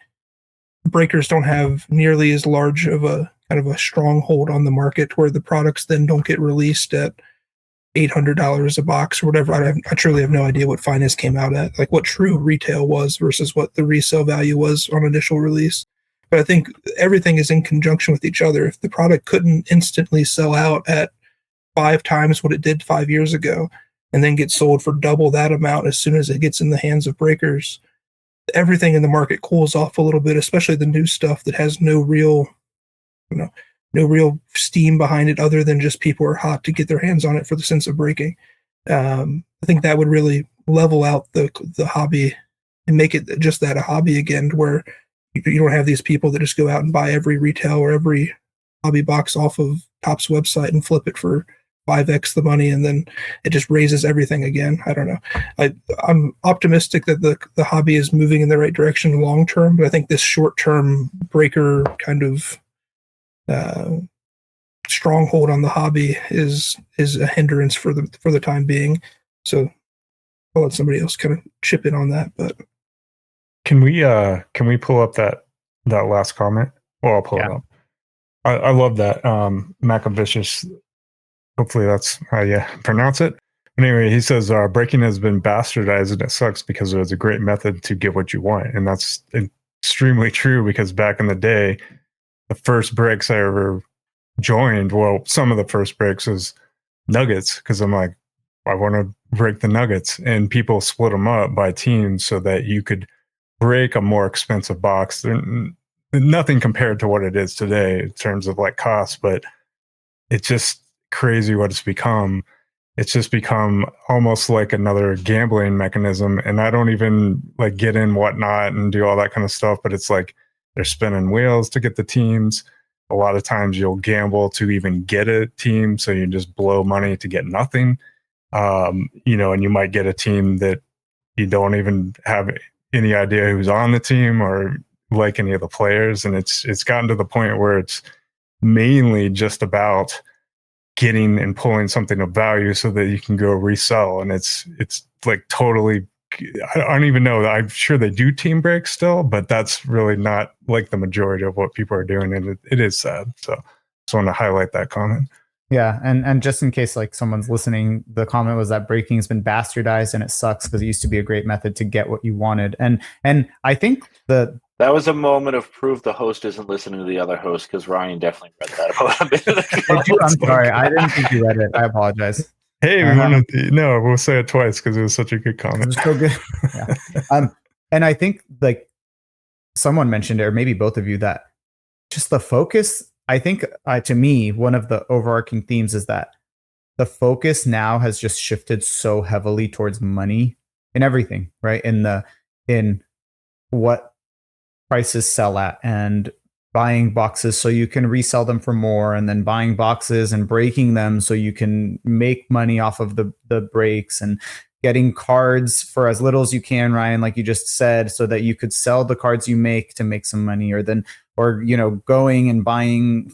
breakers don't have nearly as large of a kind of a stronghold on the market, where the products then don't get released at $800 a box or whatever. I truly have no idea what Finest came out at, like what true retail was versus what the resale value was on initial release. But I think everything is in conjunction with each other. If the product couldn't instantly sell out at 5 times what it did 5 years ago, and then get sold for double that amount as soon as it gets in the hands of breakers, everything in the market cools off a little bit, especially the new stuff that has no real steam behind it other than just people are hot to get their hands on it for the sense of breaking. I think that would really level out the hobby and make it just that, a hobby again, where you don't have these people that just go out and buy every retail or every hobby box off of Topps website and flip it for 5x the money, and then it just raises everything again. I don't know. I'm optimistic that the hobby is moving in the right direction long term, but I think this short term breaker kind of stronghold on the hobby is a hindrance for the time being. So I'll let somebody else kind of chip in on that. But can we pull up that last comment? Well, I'll pull it up. I love that. Macavicious. Hopefully that's how you pronounce it. Anyway, he says, breaking has been bastardized, and it sucks because it was a great method to get what you want. And that's extremely true, because back in the day, the first breaks I ever joined, well, some of the first breaks was Nuggets, because I'm like, I want to break the Nuggets. And people split them up by teams so that you could break a more expensive box. They're nothing compared to what it is today in terms of like cost, but it's just crazy what it's become. It's just become almost like another gambling mechanism. And I don't even like get in whatnot and do all that kind of stuff, but it's like they're spinning wheels to get the teams. A lot of times you'll gamble to even get a team, so you just blow money to get nothing. And you might get a team that you don't even have any idea who's on the team or like any of the players. And it's gotten to the point where it's mainly just about getting and pulling something of value so that you can go resell. And it's like totally, I don't even know. I'm sure they do team breaks still, but that's really not like the majority of what people are doing. And it is sad. So just want to highlight that comment. Yeah. And just in case like someone's listening, the comment was that breaking has been bastardized, and it sucks because it used to be a great method to get what you wanted. And I think that was a moment of proof the host isn't listening to the other host, because Ryan definitely read that about a minute ago. I'm sorry. I didn't think you read it. I apologize. Hey, we'll say it twice because it was such a good comment. It was so good. Yeah. And I think like someone mentioned it, or maybe both of you, that just the focus, I think to me, one of the overarching themes is that the focus now has just shifted so heavily towards money in everything, right? In what prices sell at, and buying boxes so you can resell them for more, and then buying boxes and breaking them so you can make money off of the breaks, and getting cards for as little as you can, Ryan, like you just said, so that you could sell the cards you make to make some money, or going and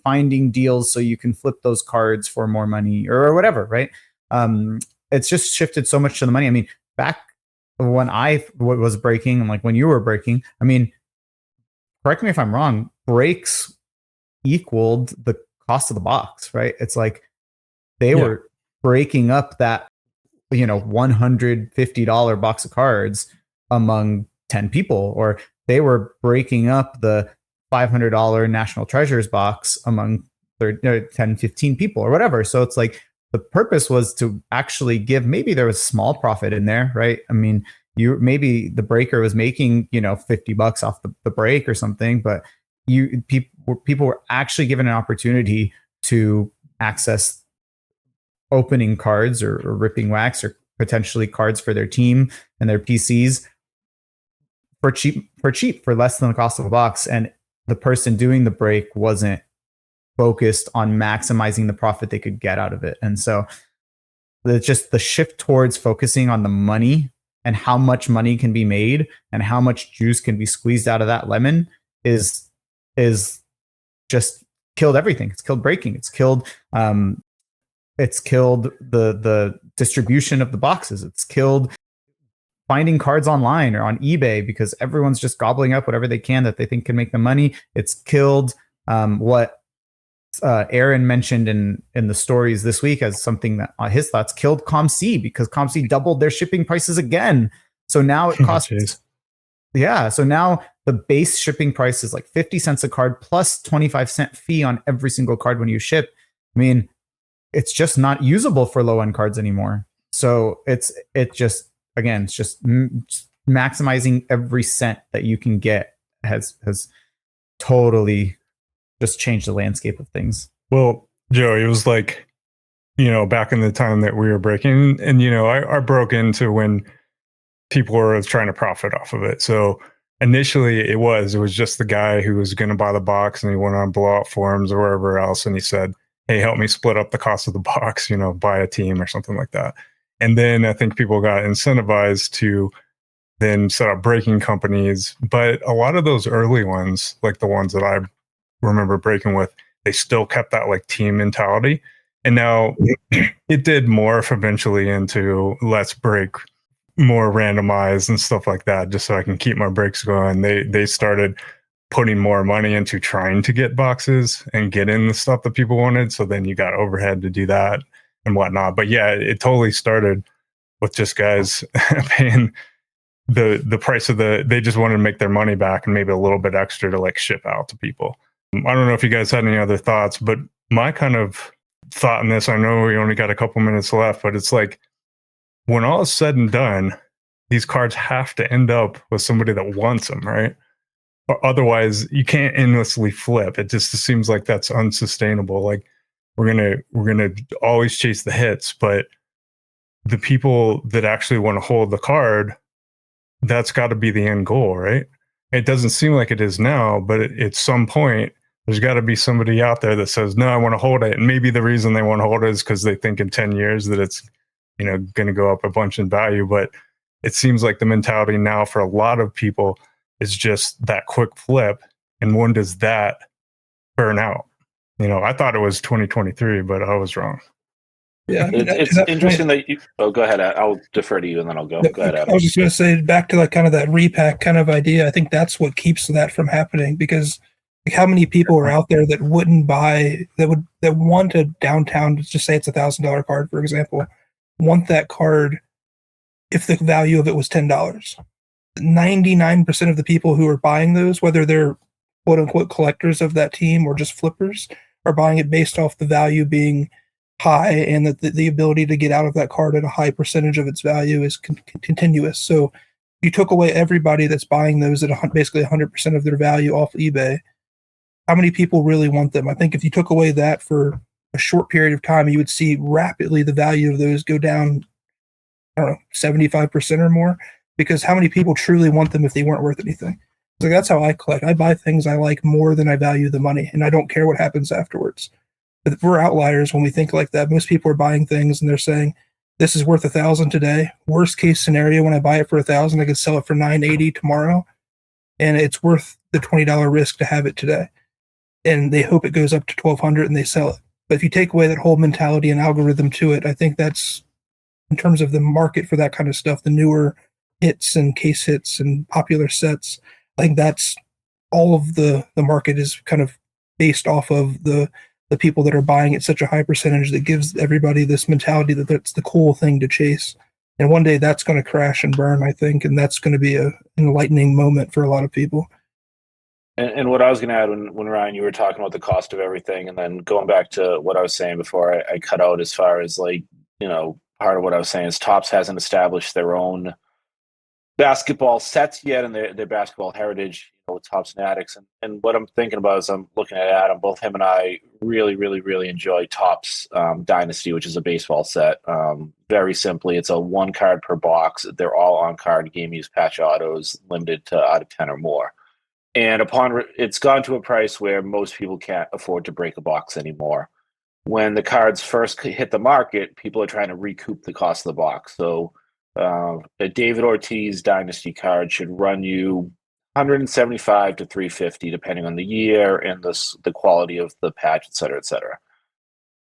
finding deals so you can flip those cards for more money, or whatever, right? It's just shifted so much to the money. I mean, back when I was breaking, and like when you were breaking, I mean, correct me if I'm wrong, breaks equaled the cost of the box, right? It's like they were breaking up that $150 box of cards among 10 people, or they were breaking up the $500 National Treasures box among 10, 15 people, or whatever. So it's like the purpose was to actually give, maybe there was small profit in there, right? I mean, maybe the breaker was making $50 off the break or something, but people were actually given an opportunity to access opening cards or ripping wax, or potentially cards for their team and their PCs for cheap, for less than the cost of a box. And the person doing the break wasn't focused on maximizing the profit they could get out of it. And so it's just the shift towards focusing on the money and how much money can be made and how much juice can be squeezed out of that lemon is just killed everything. It's killed breaking. It's killed the distribution of the boxes. It's killed finding cards online or on eBay, because everyone's just gobbling up whatever they can that they think can make them money. It's killed what Aaron mentioned in the stories this week as something that his thoughts killed ComC, because ComC doubled their shipping prices again. So now it costs so now the base shipping price is like 50 cents a card plus 25-cent fee on every single card when you ship. I mean, it's just not usable for low end cards anymore. So it's just maximizing every cent that you can get has totally just changed the landscape of things. Well, Joe, it was like, back in the time that we were breaking, and I broke into when people were trying to profit off of it. So initially it was just the guy who was going to buy the box, and he went on blowout forums or wherever else, and he said, hey, help me split up the cost of the box, buy a team or something like that. And then I think people got incentivized to then set up breaking companies. But a lot of those early ones, like the ones that I remember breaking with, they still kept that like team mentality. And now it did morph eventually into let's break more randomized and stuff like that, just so I can keep my breaks going. They started putting more money into trying to get boxes and get in the stuff that people wanted. So then you got overhead to do that and whatnot. But yeah, it totally started with just guys paying the price of they just wanted to make their money back and maybe a little bit extra to like ship out to people. I don't know if you guys had any other thoughts, but my kind of thought in this, I know we only got a couple minutes left, but it's like, when all is said and done, these cards have to end up with somebody that wants them, right? Or otherwise, you can't endlessly flip. It just seems like that's unsustainable. Like we're gonna always chase the hits, but the people that actually want to hold the card, that's got to be the end goal, right? It doesn't seem like it is now, but at some point, there's got to be somebody out there that says, no, I want to hold it. And maybe the reason they want to hold it is because they think in 10 years that it's going to go up a bunch in value. But it seems like the mentality now for a lot of people is just that quick flip. And when does that burn out? I thought it was 2023, but I was wrong. Yeah, it's interesting that you. Oh, go ahead. I'll defer to you, and then I'll go. Go ahead, Adam. I was just going to say, back to like kind of that repack kind of idea. I think that's what keeps that from happening, because like how many people are out there that wouldn't buy, that want a downtown, just say it's $1,000 card, for example, want that card if the value of it was $10. 99% of the people who are buying those, whether they're quote unquote collectors of that team or just flippers, are buying it based off the value being high, and that the ability to get out of that card at a high percentage of its value is continuous. So you took away everybody that's buying those at basically 100% of their value off eBay, how many people really want them? I think if you took away that for a short period of time, you would see rapidly the value of those go down, I don't know, 75% or more, because how many people truly want them if they weren't worth anything? So that's how I collect. I buy things I like more than I value the money, and I don't care what happens afterwards. But we're outliers when we think like that. Most people are buying things and they're saying, this is worth $1,000 today. Worst case scenario, when I buy it for $1,000, I could sell it for $980 tomorrow, and it's worth the $20 risk to have it today. And they hope it goes up to $1,200 and they sell it. But if you take away that whole mentality and algorithm to it, I think that's, in terms of the market for that kind of stuff, the newer hits and case hits and popular sets, I think that's all of the market is kind of based off of the people that are buying at such a high percentage that gives everybody this mentality that that's the cool thing to chase. And one day that's going to crash and burn, I think, and that's going to be an enlightening moment for a lot of people. And what I was going to add when Ryan, you were talking about the cost of everything, and then going back to what I was saying before I cut out, as far as like, part of what I was saying is Topps hasn't established their own basketball sets yet and their basketball heritage, with Topps and Addicts. And what I'm thinking about is I'm looking at Adam. Both him and I really, really, really enjoy Topps Dynasty, which is a baseball set. Very simply, it's a 1 card per box. They're all on-card game use patch autos, limited to out of 10 or more. And it's gone to a price where most people can't afford to break a box anymore. When the cards first hit the market, people are trying to recoup the cost of the box. So a David Ortiz Dynasty card should run you $175 to $350, depending on the year and the quality of the patch, et cetera, et cetera.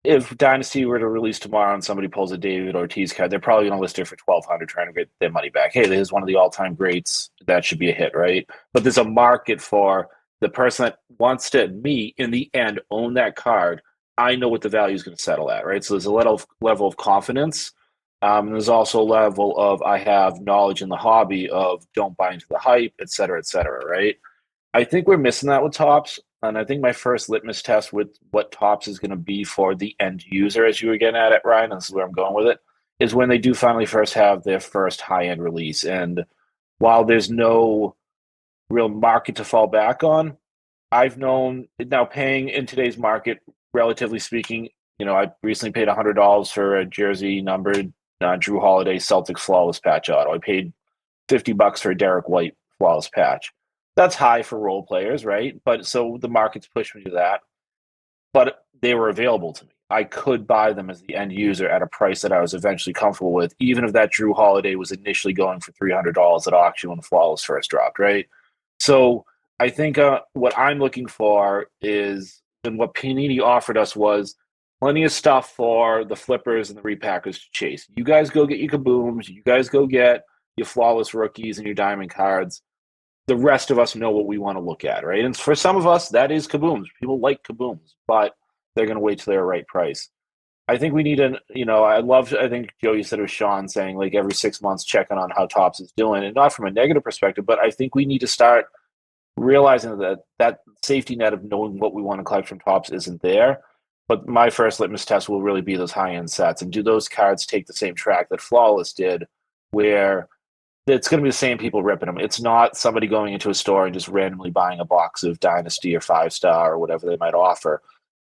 If Dynasty were to release tomorrow and somebody pulls a David Ortiz card, they're probably going to list it for $1,200, trying to get their money back. Hey, this is one of the all-time greats. That should be a hit, right? But there's a market for the person that wants to, in the end, own that card. I know what the value is going to settle at, right? So there's a level of confidence. And there's also a level of I have knowledge in the hobby of don't buy into the hype, et cetera, right? I think we're missing that with Topps. And I think my first litmus test with what Topps is going to be for the end user, as you were getting at it, Ryan, and this is where I'm going with it, is when they do finally first have their first high-end release. And while there's no real market to fall back on, I've known, now paying in today's market, relatively speaking, I recently paid $100 for a jersey numbered Drew Holiday Celtics Flawless Patch auto. I paid $50 for a Derek White Flawless Patch. That's high for role players, right? But so the market's pushed me to that. But they were available to me. I could buy them as the end user at a price that I was eventually comfortable with, even if that Drew Holiday was initially going for $300 at auction when Flawless first dropped, right? So I think what I'm looking for is, and what Panini offered us was plenty of stuff for the flippers and the repackers to chase. You guys go get your kabooms. You guys go get your Flawless rookies and your diamond cards. The rest of us know what we want to look at, right? And for some of us, that is kabooms. People like kabooms, but they're going to wait till they're right price. I think we need I think Joe, you said it was Sean saying like every 6 months checking on how Topps is doing, and not from a negative perspective, but I think we need to start realizing that safety net of knowing what we want to collect from Topps isn't there. But my first litmus test will really be those high-end sets. And do those cards take the same track that Flawless did, where it's going to be the same people ripping them? It's not somebody going into a store and just randomly buying a box of Dynasty or 5-star or whatever they might offer.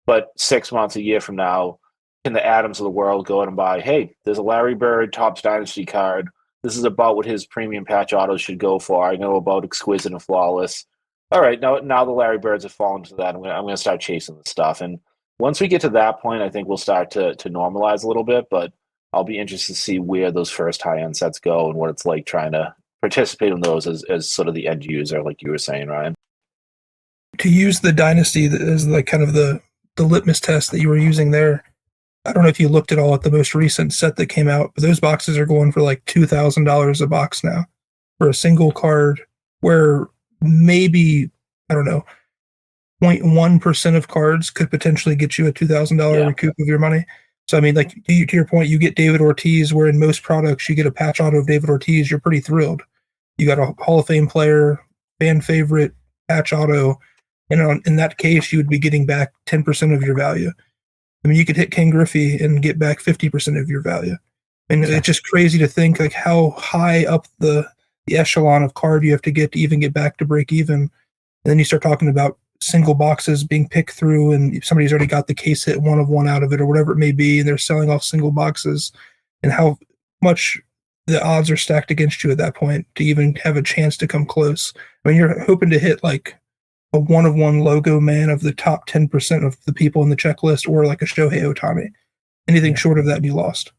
But 6 months, a year from now, can the Adams of the world go out and buy, hey, there's a Larry Bird Topps Dynasty card. This is about what his premium patch autos should go for. I know about Exquisite and Flawless. All right, now the Larry Birds have fallen to that. I'm going to start chasing this stuff. And once we get to that point, I think we'll start to normalize a little bit, but I'll be interested to see where those first high-end sets go and what it's like trying to participate in those as sort of the end user, like you were saying, Ryan. To use the Dynasty as like kind of the litmus test that you were using there, I don't know if you looked at all at the most recent set that came out, but those boxes are going for like $2,000 a box now for a single card, where maybe, I don't know, 0.1% of cards could potentially get you a $2,000 recoup of your money. So, I mean, like to your point, you get David Ortiz, where in most products you get a patch auto of David Ortiz, you're pretty thrilled. You got a Hall of Fame player, fan favorite, patch auto, and in that case, you would be getting back 10% of your value. I mean, you could hit Ken Griffey and get back 50% of your value. And it's just crazy to think like how high up the the echelon of card you have to even get back to break even. And then you start talking about single boxes being picked through, and somebody's already got the case hit 1 of 1 out of it or whatever it may be, and they're selling off single boxes, and how much the odds are stacked against you at that point to even have a chance to come close. I mean, you're hoping to hit like a 1 of 1 logo man of the top 10% of the people in the checklist, or like a Shohei Ohtani. Anything short of that, and you lost.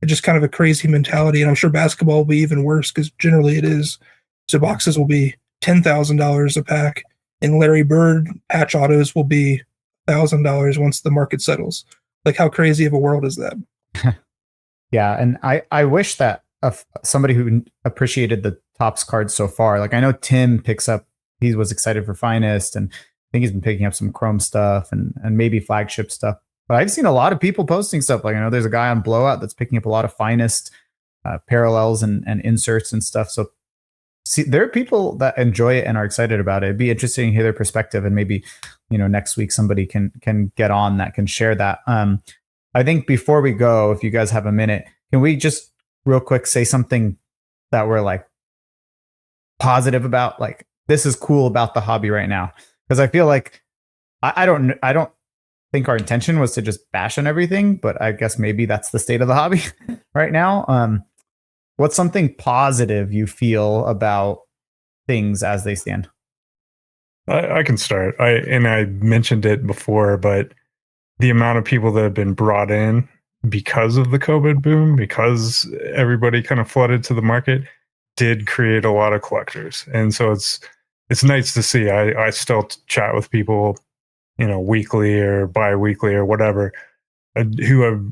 It's just kind of a crazy mentality, and I'm sure basketball will be even worse because generally it is. So boxes will be $10,000 a pack, and Larry Bird patch autos will be $1,000 once the market settles. Like, how crazy of a world is that? Yeah, and I wish that somebody who appreciated the Topps cards so far, like I know Tim picks up, he was excited for Finest, and I think he's been picking up some Chrome stuff and maybe flagship stuff. But I've seen a lot of people posting stuff. Like I know there's a guy on Blowout that's picking up a lot of Finest parallels and inserts and stuff. So see, there are people that enjoy it and are excited about it. It'd be interesting to hear their perspective, and maybe next week somebody can get on that, can share that. I think before we go, if you guys have a minute, can we just real quick say something that we're like positive about? Like, this is cool about the hobby right now, because I feel like I don't think our intention was to just bash on everything, but I guess maybe that's the state of the hobby right now. What's something positive you feel about things as they stand? I can start. I mentioned it before, but the amount of people that have been brought in because of the COVID boom, because everybody kind of flooded to the market, did create a lot of collectors. And so it's nice to see. I still chat with people, weekly or bi-weekly or whatever, who have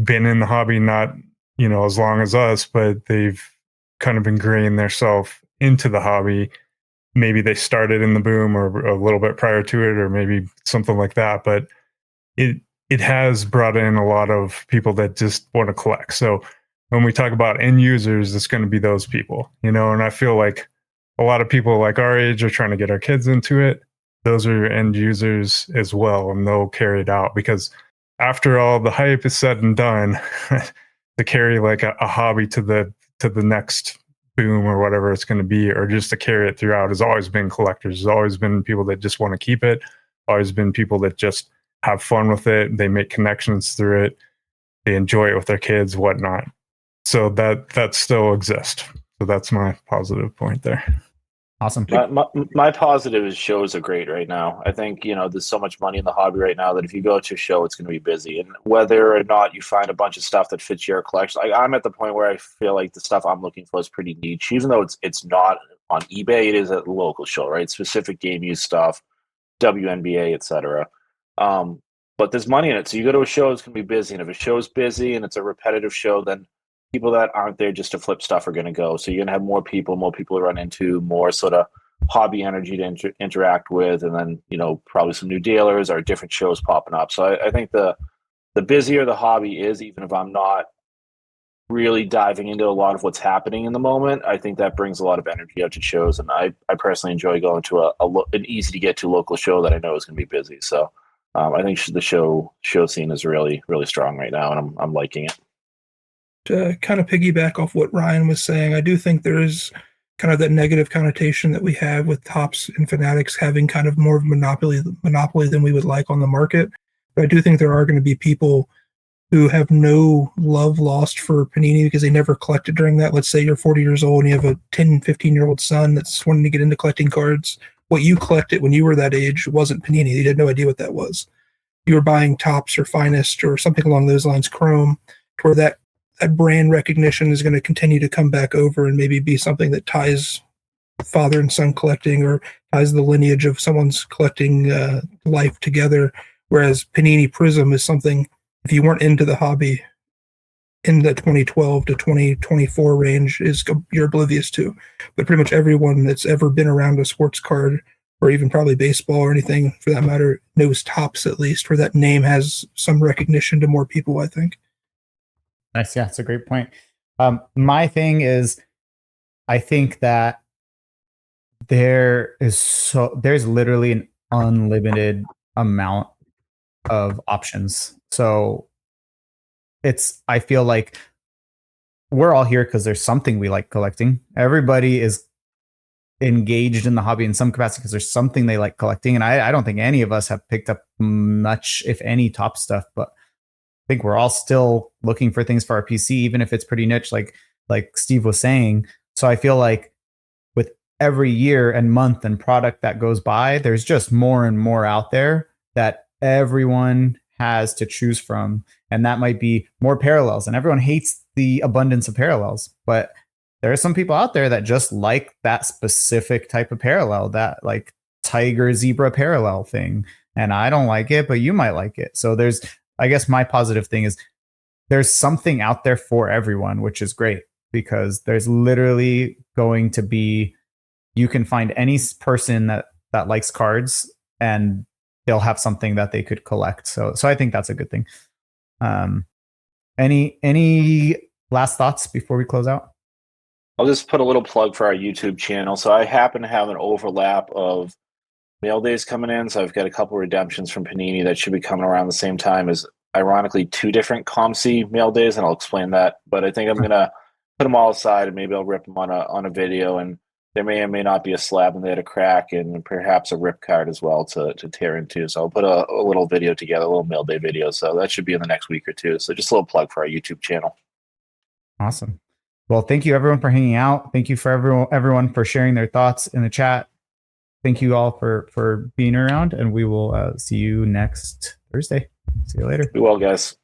been in the hobby, not, as long as us, but they've kind of ingrained themselves into the hobby. Maybe they started in the boom or a little bit prior to it, or maybe something like that. But it has brought in a lot of people that just want to collect. So when we talk about end users, it's going to be those people, and I feel like a lot of people like our age are trying to get our kids into it. Those are end users as well, and they'll carry it out, because after all the hype is said and done, to carry like a hobby to the next boom or whatever it's going to be, or just to carry it throughout, has always been collectors. There's always been people that just want to keep it. Always been people that just have fun with it. They make connections through it. They enjoy it with their kids, whatnot. So that still exists. So that's my positive point there. Awesome. My positive is shows are great right now. I think, there's so much money in the hobby right now that if you go to a show, it's going to be busy. And whether or not you find a bunch of stuff that fits your collection, like I'm at the point where I feel like the stuff I'm looking for is pretty niche, even though it's not on eBay. It is at the local show, right? Specific game use stuff, WNBA, etc. But there's money in it. So you go to a show, it's going to be busy. And if a show's busy and it's a repetitive show, then people that aren't there just to flip stuff are going to go. So you're going to have more people to run into, more sort of hobby energy to interact with, and then, probably some new dealers or different shows popping up. So I think the busier the hobby is, even if I'm not really diving into a lot of what's happening in the moment, I think that brings a lot of energy out to shows. And I personally enjoy going to an easy to get to local show that I know is going to be busy. So I think the show scene is really, really strong right now, and I'm liking it. To kind of piggyback off what Ryan was saying, I do think there is kind of that negative connotation that we have with Topps and Fanatics having kind of more of a monopoly than we would like on the market. But I do think there are going to be people who have no love lost for Panini because they never collected during that. Let's say you're 40 years old and you have a 10, 15-year-old son that's wanting to get into collecting cards. What you collected when you were that age wasn't Panini. You had no idea what that was. You were buying Topps or Finest or something along those lines, Chrome, where that brand recognition is going to continue to come back over and maybe be something that ties father and son collecting, or ties the lineage of someone's collecting life together. Whereas Panini Prism is something, if you weren't into the hobby in the 2012 to 2024 range, you're oblivious to. But pretty much everyone that's ever been around a sports card, or even probably baseball or anything for that matter, knows Topps, at least, where that name has some recognition to more people, I think. Nice. Yeah, it's a great point. My thing is, I think that there's literally an unlimited amount of options. So I feel like we're all here because there's something we like collecting. Everybody is engaged in the hobby in some capacity because there's something they like collecting. And I don't think any of us have picked up much, if any, top stuff, but I think we're all still looking for things for our PC, even if it's pretty niche, like Steve was saying. So I feel like with every year and month and product that goes by, there's just more and more out there that everyone has to choose from. And that might be more parallels. And everyone hates the abundance of parallels, but there are some people out there that just like that specific type of parallel, that like tiger zebra parallel thing. And I don't like it, but you might like it. So there's, I guess my positive thing is there's something out there for everyone, which is great, because there's literally going to be, you can find any person that likes cards and they'll have something that they could collect. So I think that's a good thing. Any last thoughts before we close out? I'll just put a little plug for our YouTube channel. So I happen to have an overlap of mail days coming in. So I've got a couple redemptions from Panini that should be coming around the same time as, ironically, 2 different COMC mail days, and I'll explain that. But I think I'm going to put them all aside, and maybe I'll rip them on a video, and there may or may not be a slab in there to crack, and perhaps a rip card as well to tear into. So I'll put a little video together, a little mail day video. So that should be in the next week or two. So just a little plug for our YouTube channel. Awesome. Well, thank you everyone for hanging out. Thank you for everyone for sharing their thoughts in the chat. Thank you all for being around, and we will see you next Thursday. See you later. Be well, guys.